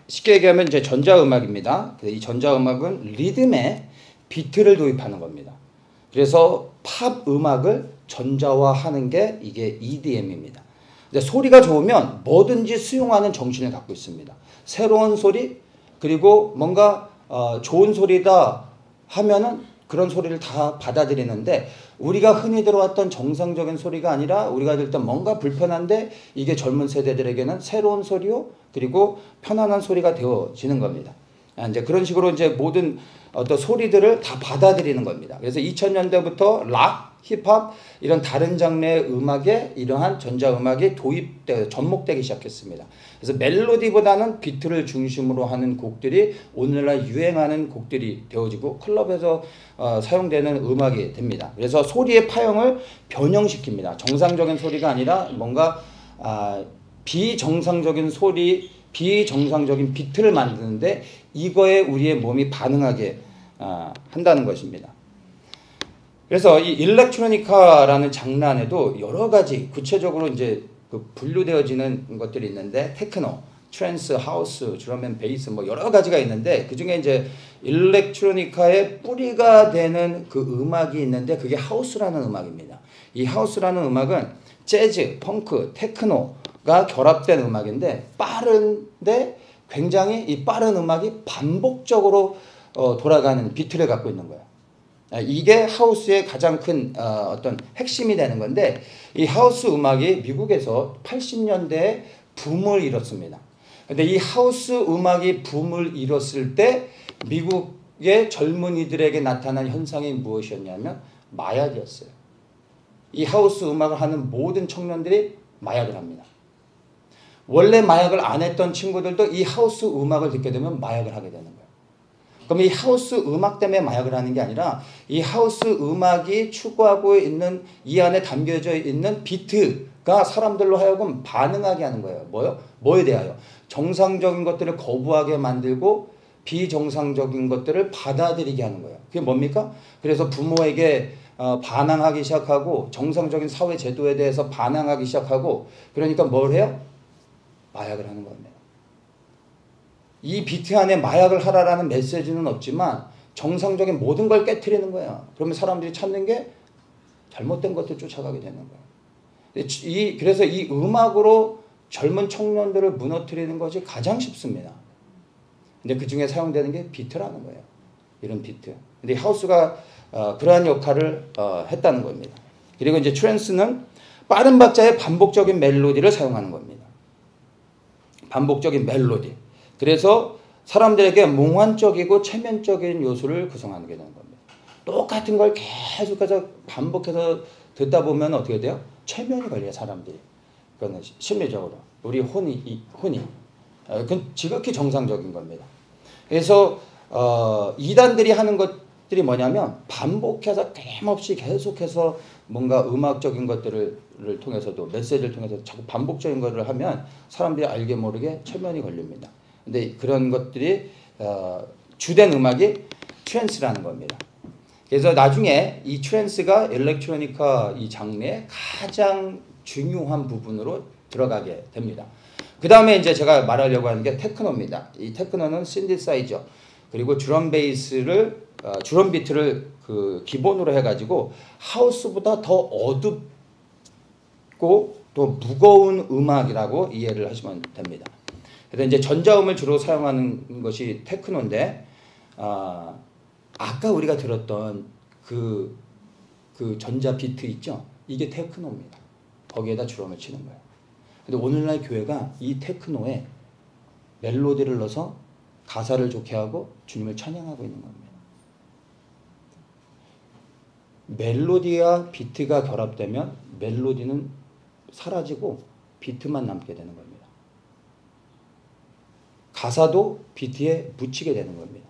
쉽게 얘기하면 이제 전자음악입니다. 이 전자음악은 리듬에 비트를 도입하는 겁니다. 그래서 팝 음악을 전자화하는 게 이게 EDM입니다. 소리가 좋으면 뭐든지 수용하는 정신을 갖고 있습니다. 새로운 소리 그리고 뭔가 좋은 소리다 하면은 그런 소리를 다 받아들이는데 우리가 흔히 들어왔던 정상적인 소리가 아니라 우리가 들을 때 뭔가 불편한데 이게 젊은 세대들에게는 새로운 소리요 그리고 편안한 소리가 되어지는 겁니다. 이제 그런 식으로 이제 모든 어떤 소리들을 다 받아들이는 겁니다. 그래서 2000년대부터 락, 힙합 이런 다른 장르의 음악에 이러한 전자음악이 접목되기 시작했습니다. 그래서 멜로디보다는 비트를 중심으로 하는 곡들이 오늘날 유행하는 곡들이 되어지고 클럽에서 사용되는 음악이 됩니다. 그래서 소리의 파형을 변형시킵니다. 정상적인 소리가 아니라 뭔가 비정상적인 소리, 비정상적인 비트를 만드는데 이거에 우리의 몸이 반응하게 한다는 것입니다. 그래서 이 일렉트로니카라는 장르 안에도 여러 가지 구체적으로 이제 분류되어지는 것들이 있는데 테크노, 트랜스, 하우스, 드럼 앤 베이스 뭐 여러 가지가 있는데 그 중에 이제 일렉트로니카의 뿌리가 되는 그 음악이 있는데 그게 하우스라는 음악입니다. 이 하우스라는 음악은 재즈, 펑크, 테크노가 결합된 음악인데 빠른데 굉장히 이 빠른 음악이 반복적으로 돌아가는 비트를 갖고 있는 거예요. 이게 하우스의 가장 큰 어떤 핵심이 되는 건데 이 하우스 음악이 미국에서 80년대에 붐을 이뤘습니다. 근데 이 하우스 음악이 붐을 이뤘을 때 미국의 젊은이들에게 나타난 현상이 무엇이었냐면 마약이었어요. 이 하우스 음악을 하는 모든 청년들이 마약을 합니다. 원래 마약을 안 했던 친구들도 이 하우스 음악을 듣게 되면 마약을 하게 되는 거예요. 그럼 이 하우스 음악 때문에 마약을 하는 게 아니라 이 하우스 음악이 추구하고 있는 이 안에 담겨져 있는 비트가 사람들로 하여금 반응하게 하는 거예요. 뭐요? 뭐에 대하여? 정상적인 것들을 거부하게 만들고 비정상적인 것들을 받아들이게 하는 거예요. 그게 뭡니까? 그래서 부모에게 반항하기 시작하고 정상적인 사회 제도에 대해서 반항하기 시작하고 그러니까 뭘 해요? 마약을 하는 겁니다. 이 비트 안에 마약을 하라라는 메시지는 없지만 정상적인 모든 걸 깨트리는 거야. 그러면 사람들이 찾는 게 잘못된 것들 쫓아가게 되는 거야. 그래서 이 음악으로 젊은 청년들을 무너뜨리는 것이 가장 쉽습니다. 근데 그 중에 사용되는 게 비트라는 거예요. 이런 비트. 근데 하우스가 그러한 역할을 했다는 겁니다. 그리고 이제 트랜스는 빠른 박자의 반복적인 멜로디를 사용하는 겁니다. 반복적인 멜로디. 그래서 사람들에게 몽환적이고 체면적인 요소를 구성하게 되는 겁니다. 똑같은 걸 계속해서 반복해서 듣다 보면 어떻게 돼요? 체면이 걸려요, 사람들이. 그거는 심리적으로. 우리 혼이. 그건 지극히 정상적인 겁니다. 그래서 이단들이 하는 것들이 뭐냐면 반복해서 끊임없이 계속해서 뭔가 음악적인 것들을 통해서도 메시지를 통해서 자꾸 반복적인 것을 하면 사람들이 알게 모르게 체면이 걸립니다. 근데 그런 것들이 주된 음악이 트랜스라는 겁니다. 그래서 나중에 이 트랜스가 일렉트로니카 이 장르의 가장 중요한 부분으로 들어가게 됩니다. 그 다음에 이제 제가 말하려고 하는 게 테크노입니다. 이 테크노는 신디사이저 그리고 드럼 베이스를 드럼 비트를 그 기본으로 해가지고 하우스보다 더 어둡고 또 무거운 음악이라고 이해를 하시면 됩니다. 그래서 이제 전자음을 주로 사용하는 것이 테크노인데 아까 우리가 들었던 그 전자 비트 있죠? 이게 테크노입니다. 거기에다 드럼을 치는 거예요. 근데 오늘날 교회가 이 테크노에 멜로디를 넣어서 가사를 좋게 하고 주님을 찬양하고 있는 겁니다. 멜로디와 비트가 결합되면 멜로디는 사라지고 비트만 남게 되는 겁니다. 가사도 비트에 묻히게 되는 겁니다.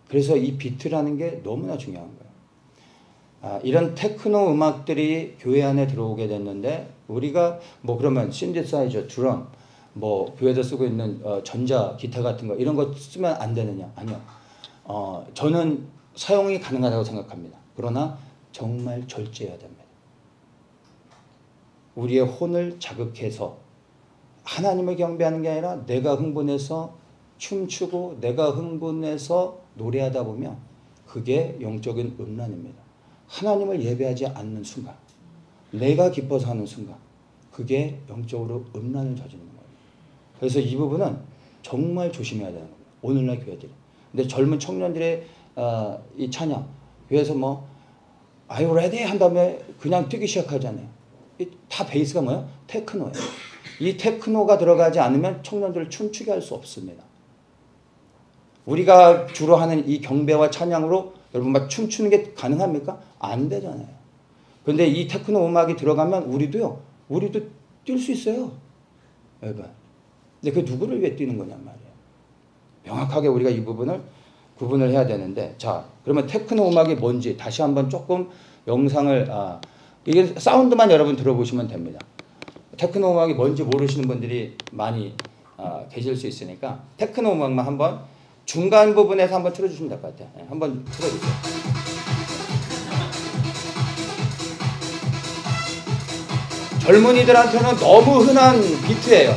그래서 이 비트라는 게 너무나 중요한 거예요. 이런 테크노 음악들이 교회 안에 들어오게 됐는데 우리가 뭐 그러면 신디사이저, 드럼, 뭐 교회에서 쓰고 있는 전자 기타 같은 거 이런 거 쓰면 안 되느냐? 아니요. 저는 사용이 가능하다고 생각합니다. 그러나 정말 절제해야 됩니다. 우리의 혼을 자극해서 하나님을 경배하는 게 아니라 내가 흥분해서 춤추고 내가 흥분해서 노래하다 보면 그게 영적인 음란입니다. 하나님을 예배하지 않는 순간, 내가 기뻐서 하는 순간 그게 영적으로 음란을 저지르는 거예요. 그래서 이 부분은 정말 조심해야 되는 겁니다. 오늘날 교회들이. 근데 젊은 청년들의 이 찬양 교회에서 뭐 Are you ready? 한 다음에 그냥 뛰기 시작하잖아요. 다 베이스가 뭐예요? 테크노예요. 이 테크노가 들어가지 않으면 청년들을 춤추게 할 수 없습니다. 우리가 주로 하는 이 경배와 찬양으로 여러분 막 춤추는 게 가능합니까? 안 되잖아요. 그런데 이 테크노 음악이 들어가면 우리도 뛸 수 있어요. 여러분. 근데 그 누구를 위해 뛰는 거냔 말이에요. 명확하게 우리가 이 부분을 구분을 해야 되는데, 자, 그러면 테크노 음악이 뭔지 다시 한번 조금 영상을 이게 사운드만 여러분 들어보시면 됩니다. 테크노 음악이 뭔지 모르시는 분들이 많이 계실 수 있으니까 테크노 음악만 한번 중간 부분에서 한번 틀어주시면 될 것 같아요. 네, 한번 틀어주세요. 젊은이들한테는 너무 흔한 비트예요.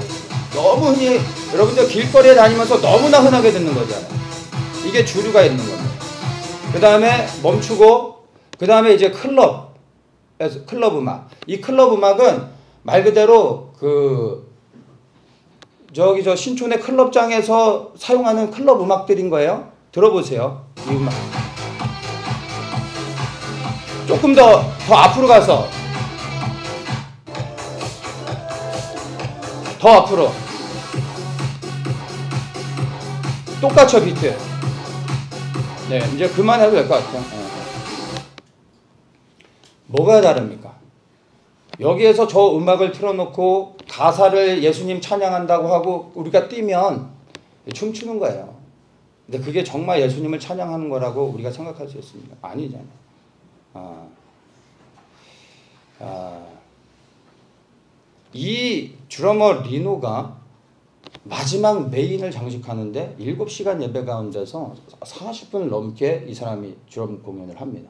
너무 흔히 여러분들 길거리에 다니면서 너무나 흔하게 듣는 거잖아요. 이게 주류가 있는 겁니다. 그 다음에 멈추고 그 다음에 이제 클럽 음악. 이 클럽 음악은 말 그대로 저 신촌의 클럽장에서 사용하는 클럽 음악들인 거예요. 들어보세요. 이 음악. 조금 더 앞으로 가서 더 앞으로 똑같죠 비트. 네, 이제 그만해도 될 것 같아요. 네. 뭐가 다릅니까? 여기에서 저 음악을 틀어놓고 가사를 예수님 찬양한다고 하고 우리가 뛰면 춤추는 거예요. 근데 그게 정말 예수님을 찬양하는 거라고 우리가 생각할 수 있습니다. 아니잖아요. 이 드러머 리노가 마지막 메인을 장식하는데 7시간 예배 가운데서 40분을 넘게 이 사람이 드럼 공연을 합니다.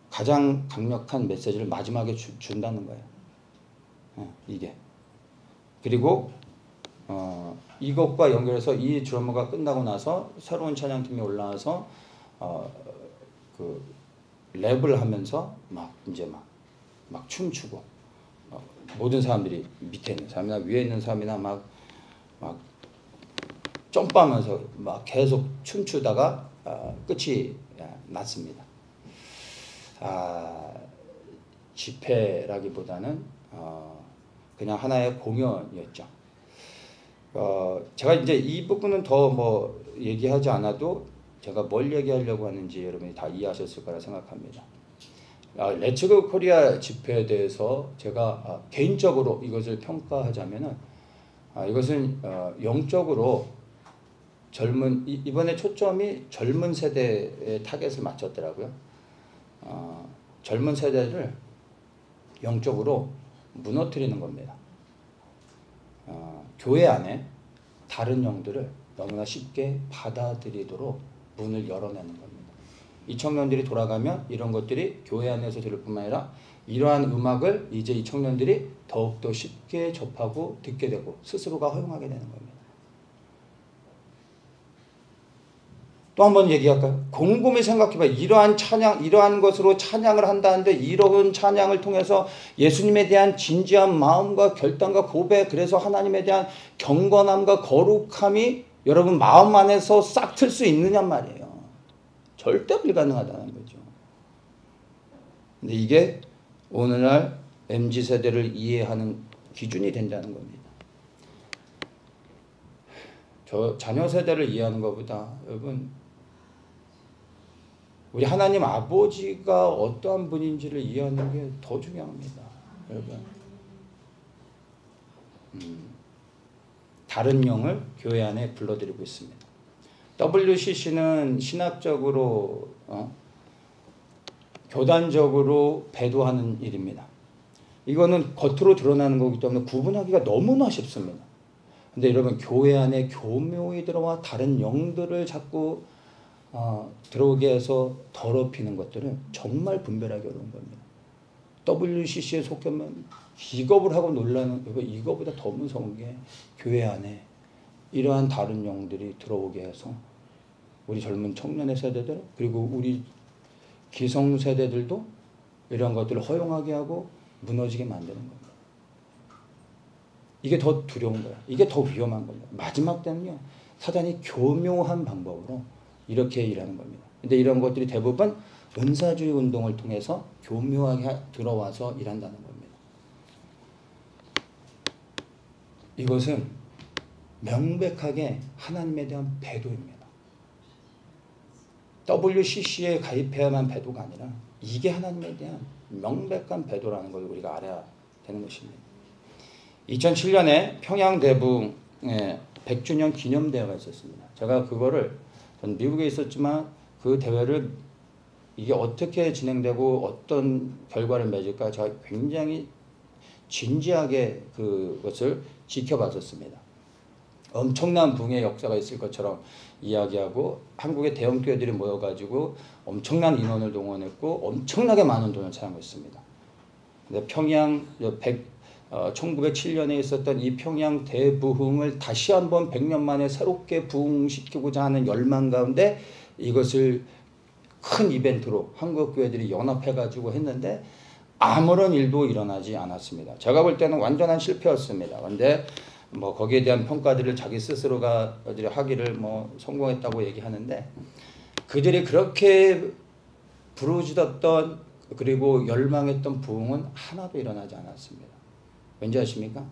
가장 강력한 메시지를 마지막에 준다는 거예요. 이게. 그리고 이것과 연결해서 이 드러머가 끝나고 나서 새로운 찬양팀이 올라와서 랩을 하면서 막 춤추고 모든 사람들이 밑에 있는 사람이나 위에 있는 사람이나 막 점프하면서 막 계속 춤추다가 끝이 났습니다. 집회라기보다는 그냥 하나의 공연이었죠. 제가 이제 이 부분은 더 뭐 얘기하지 않아도 제가 뭘 얘기하려고 하는지 여러분이 다 이해하셨을 거라 생각합니다. 레츠고 코리아 집회에 대해서 제가 개인적으로 이것을 평가하자면은 이것은 영적으로 이번에 초점이 젊은 세대의 타겟을 맞췄더라고요. 젊은 세대를 영적으로 무너뜨리는 겁니다. 교회 안에 다른 영들을 너무나 쉽게 받아들이도록 문을 열어내는 겁니다. 이 청년들이 돌아가면 이런 것들이 교회 안에서 들을 뿐만 아니라 이러한 음악을 이제 이 청년들이 더욱더 쉽게 접하고 듣게 되고 스스로가 허용하게 되는 겁니다. 또 한번 얘기할까요? 곰곰이 생각해봐. 이러한 찬양, 이러한 것으로 찬양을 한다는데 이러한 찬양을 통해서 예수님에 대한 진지한 마음과 결단과 고백, 그래서 하나님에 대한 경건함과 거룩함이 여러분 마음 안에서 싹 틀 수 있느냐 말이에요. 절대 불가능하다는 거죠. 근데 이게 오늘날 MZ세대를 이해하는 기준이 된다는 겁니다. 저 자녀 세대를 이해하는 것보다 여러분 우리 하나님 아버지가 어떠한 분인지를 이해하는 게 더 중요합니다. 여러분. 다른 영을 교회 안에 불러들이고 있습니다. WCC는 신학적으로 교단적으로 배도하는 일입니다. 이거는 겉으로 드러나는 거기 때문에 구분하기가 너무나 쉽습니다. 근데 여러분 교회 안에 교묘히 들어와 다른 영들을 자꾸 들어오게 해서 더럽히는 것들은 정말 분별하기 어려운 겁니다. WCC에 속하면 기겁을 하고 놀라는 이거보다 더 무서운 게 교회 안에 이러한 다른 영들이 들어오게 해서 우리 젊은 청년의 세대들 그리고 우리 기성 세대들도 이런 것들을 허용하게 하고 무너지게 만드는 겁니다. 이게 더 두려운 거야. 이게 더 위험한 겁니다. 마지막 때는요. 사단이 교묘한 방법으로 이렇게 일하는 겁니다. 근데 이런 것들이 대부분 은사주의 운동을 통해서 교묘하게 들어와서 일한다는 겁니다. 이것은 명백하게 하나님에 대한 배도입니다. WCC에 가입해야만 배도가 아니라 이게 하나님에 대한 명백한 배도라는 걸 우리가 알아야 되는 것입니다. 2007년에 평양대붕의 100주년 기념대회가 있었습니다. 제가 그거를 전 미국에 있었지만 그 대회를 이게 어떻게 진행되고 어떤 결과를 맺을까 제가 굉장히 진지하게 그것을 지켜봤었습니다. 엄청난 붕의 역사가 있을 것처럼 이야기하고 한국의 대형 교회들이 모여가지고 엄청난 인원을 동원했고 엄청나게 많은 돈을 사용했습니다. 근데 1907년에 있었던 이 평양 대부흥을 다시 한번 100년 만에 새롭게 부흥시키고자 하는 열망 가운데 이것을 큰 이벤트로 한국 교회들이 연합해가지고 했는데 아무런 일도 일어나지 않았습니다. 제가 볼 때는 완전한 실패였습니다. 그런데 뭐 거기에 대한 평가들을 자기 스스로가 하기를 뭐 성공했다고 얘기하는데 그들이 그렇게 부르짖었던 그리고 열망했던 부흥은 하나도 일어나지 않았습니다. 왠지 아십니까?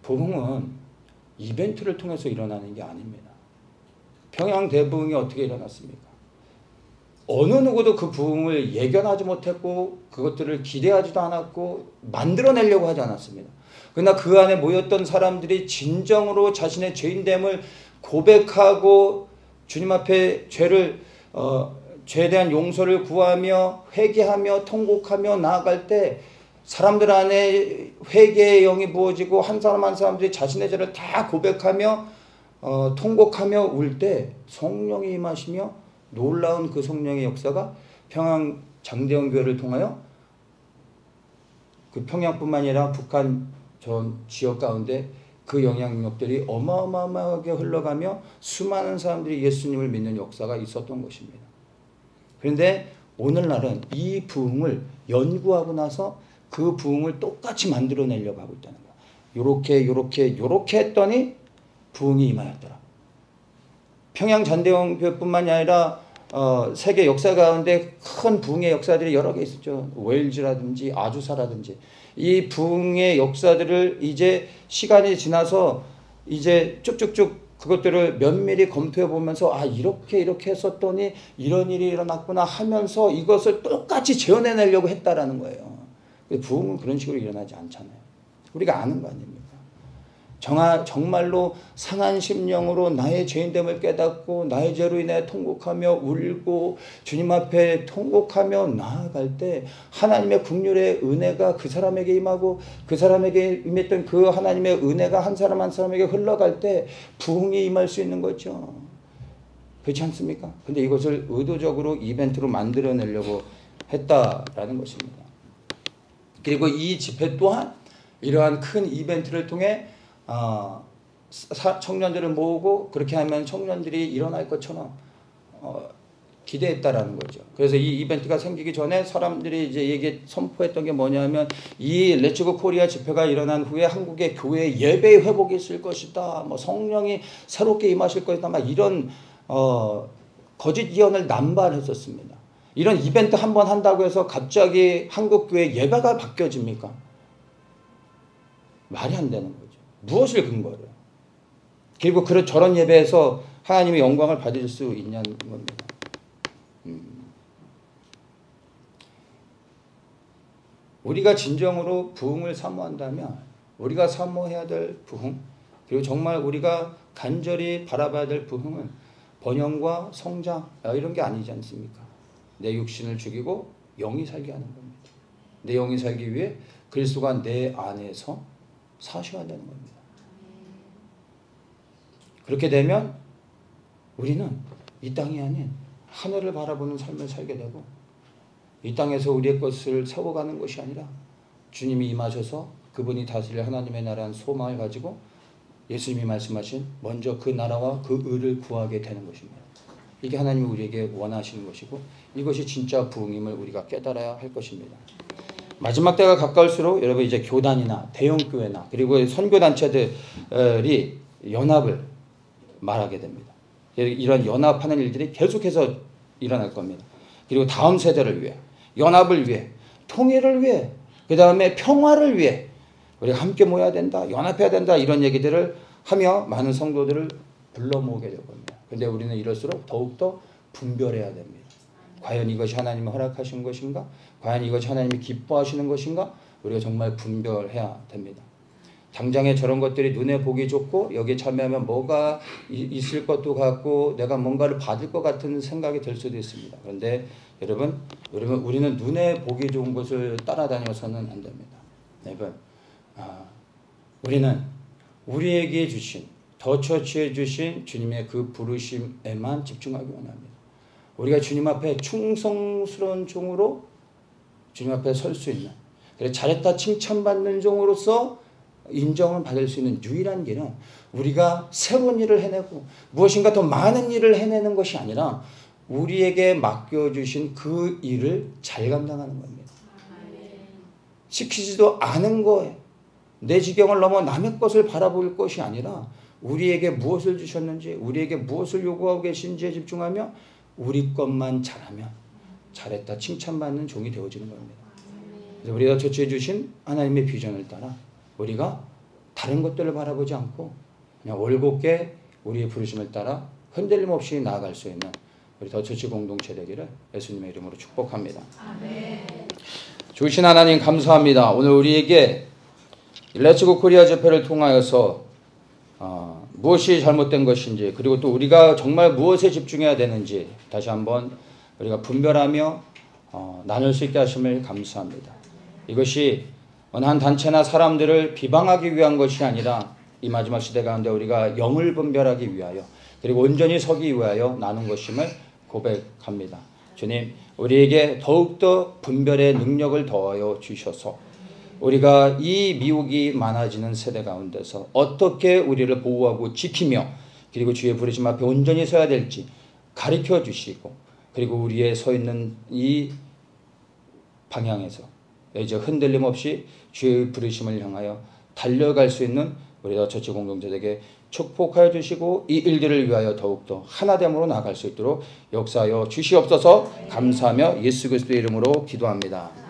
부흥은 이벤트를 통해서 일어나는 게 아닙니다. 평양 대부흥이 어떻게 일어났습니까? 어느 누구도 그 부흥을 예견하지 못했고 그것들을 기대하지도 않았고 만들어내려고 하지 않았습니다. 그러나 그 안에 모였던 사람들이 진정으로 자신의 죄인됨을 고백하고 주님 앞에 죄에 대한 용서를 구하며 회개하며 통곡하며 나아갈 때 사람들 안에 회개의 영이 부어지고 한 사람 한 사람들이 자신의 죄를 다 고백하며 통곡하며 울 때 성령이 임하시며 놀라운 그 성령의 역사가 평양 장대원 교회를 통하여 그 평양뿐만 아니라 북한 전 지역 가운데 그 영향력들이 어마어마하게 흘러가며 수많은 사람들이 예수님을 믿는 역사가 있었던 것입니다. 그런데 오늘날은 이 부흥을 연구하고 나서 그 부흥을 똑같이 만들어내려고 하고 있다는 거야. 요렇게 했더니 부흥이 임하였더라. 평양 잔대원 교회뿐만이 아니라 세계 역사 가운데 큰 부흥의 역사들이 여러 개 있었죠. 웨일즈라든지 아주사라든지 이 부흥의 역사들을 이제 시간이 지나서 이제 쭉쭉쭉 그것들을 면밀히 검토해 보면서 아 이렇게 했었더니 이런 일이 일어났구나 하면서 이것을 똑같이 재현해내려고 했다라는 거예요. 부흥은 그런 식으로 일어나지 않잖아요. 우리가 아는 거 아닙니까? 정말로 상한 심령으로 나의 죄인됨을 깨닫고 나의 죄로 인해 통곡하며 울고 주님 앞에 통곡하며 나아갈 때 하나님의 긍휼의 은혜가 그 사람에게 임하고 그 사람에게 임했던 그 하나님의 은혜가 한 사람 한 사람에게 흘러갈 때 부흥이 임할 수 있는 거죠. 그렇지 않습니까? 근데 이것을 의도적으로 이벤트로 만들어내려고 했다라는 것입니다. 그리고 이 집회 또한 이러한 큰 이벤트를 통해 청년들을 모으고 그렇게 하면 청년들이 일어날 것처럼 기대했다라는 거죠. 그래서 이 이벤트가 생기기 전에 사람들이 이제 얘기 선포했던 게 뭐냐면 이 렛츠고 코리아 집회가 일어난 후에 한국의 교회 예배의 회복이 있을 것이다. 뭐 성령이 새롭게 임하실 것이다. 막 이런 거짓 예언을 남발했었습니다. 이런 이벤트 한 번 한다고 해서 갑자기 한국 교회 예배가 바뀌어집니까? 말이 안 되는 거죠. 무엇을 근거로? 그리고 저런 예배에서 하나님의 영광을 받을 수 있냐는 겁니다. 우리가 진정으로 부흥을 사모한다면 우리가 사모해야 될 부흥, 그리고 정말 우리가 간절히 바라봐야 될 부흥은 번영과 성장 이런 게 아니지 않습니까? 내 육신을 죽이고 영이 살게 하는 겁니다. 내 영이 살기 위해 그리스도가 내 안에서 사셔야 되는 겁니다. 그렇게 되면 우리는 이 땅이 아닌 하늘을 바라보는 삶을 살게 되고 이 땅에서 우리의 것을 세워가는 것이 아니라 주님이 임하셔서 그분이 다스릴 하나님의 나라는 소망을 가지고 예수님이 말씀하신 먼저 그 나라와 그 의를 구하게 되는 것입니다. 이게 하나님이 우리에게 원하시는 것이고 이것이 진짜 부흥임을 우리가 깨달아야 할 것입니다. 마지막 때가 가까울수록 여러분 이제 교단이나 대형교회나 그리고 선교단체들이 연합을 말하게 됩니다. 이런 연합하는 일들이 계속해서 일어날 겁니다. 그리고 다음 세대를 위해, 연합을 위해, 통일을 위해, 그 다음에 평화를 위해 우리가 함께 모여야 된다, 연합해야 된다 이런 얘기들을 하며 많은 성도들을 불러 모으게 될 겁니다. 그런데 우리는 이럴수록 더욱더 분별해야 됩니다. 과연 이것이 하나님이 허락하신 것인가? 과연 이것이 하나님이 기뻐하시는 것인가? 우리가 정말 분별해야 됩니다. 당장에 저런 것들이 눈에 보기 좋고 여기에 참여하면 뭐가 있을 것도 같고 내가 뭔가를 받을 것 같은 생각이 들 수도 있습니다. 그런데 여러분 우리는 눈에 보기 좋은 것을 따라다녀서는 안 됩니다. 여러분 우리는 우리에게 주신 더 처치해 주신 주님의 그 부르심에만 집중하기 원합니다. 우리가 주님 앞에 충성스러운 종으로 주님 앞에 설 수 있는, 그래 잘했다 칭찬받는 종으로서 인정을 받을 수 있는 유일한 길은 우리가 새로운 일을 해내고 무엇인가 더 많은 일을 해내는 것이 아니라 우리에게 맡겨주신 그 일을 잘 감당하는 겁니다. 시키지도 않은 거에 내 지경을 넘어 남의 것을 바라볼 것이 아니라 우리에게 무엇을 주셨는지 우리에게 무엇을 요구하고 계신지에 집중하며 우리 것만 잘하면 잘했다 칭찬받는 종이 되어지는 겁니다. 그래서 우리가 처치해 주신 하나님의 비전을 따라 우리가 다른 것들을 바라보지 않고 그냥 올곧게 우리의 부르심을 따라 흔들림 없이 나아갈 수 있는 우리 더 처치 공동체 되기를 예수님의 이름으로 축복합니다. 아멘. 주신 하나님 감사합니다. 오늘 우리에게 렛츠고 코리아 집회를 통하여서 무엇이 잘못된 것인지 그리고 또 우리가 정말 무엇에 집중해야 되는지 다시 한번 우리가 분별하며 나눌 수 있게 하심을 감사합니다. 이것이 어느 한 단체나 사람들을 비방하기 위한 것이 아니라 이 마지막 시대 가운데 우리가 영을 분별하기 위하여 그리고 온전히 서기 위하여 나눈 것임을 고백합니다. 주님, 우리에게 더욱더 분별의 능력을 더하여 주셔서 우리가 이 미혹이 많아지는 세대 가운데서 어떻게 우리를 보호하고 지키며 그리고 주의 부르심 앞에 온전히 서야 될지 가르쳐 주시고 그리고 우리의 서 있는 이 방향에서 이제 흔들림 없이 주의 부르심을 향하여 달려갈 수 있는 우리 더 처치 공동체에게 축복하여 주시고 이 일들을 위하여 더욱더 하나됨으로 나아갈 수 있도록 역사하여 주시옵소서. 감사하며 예수 그리스도의 이름으로 기도합니다.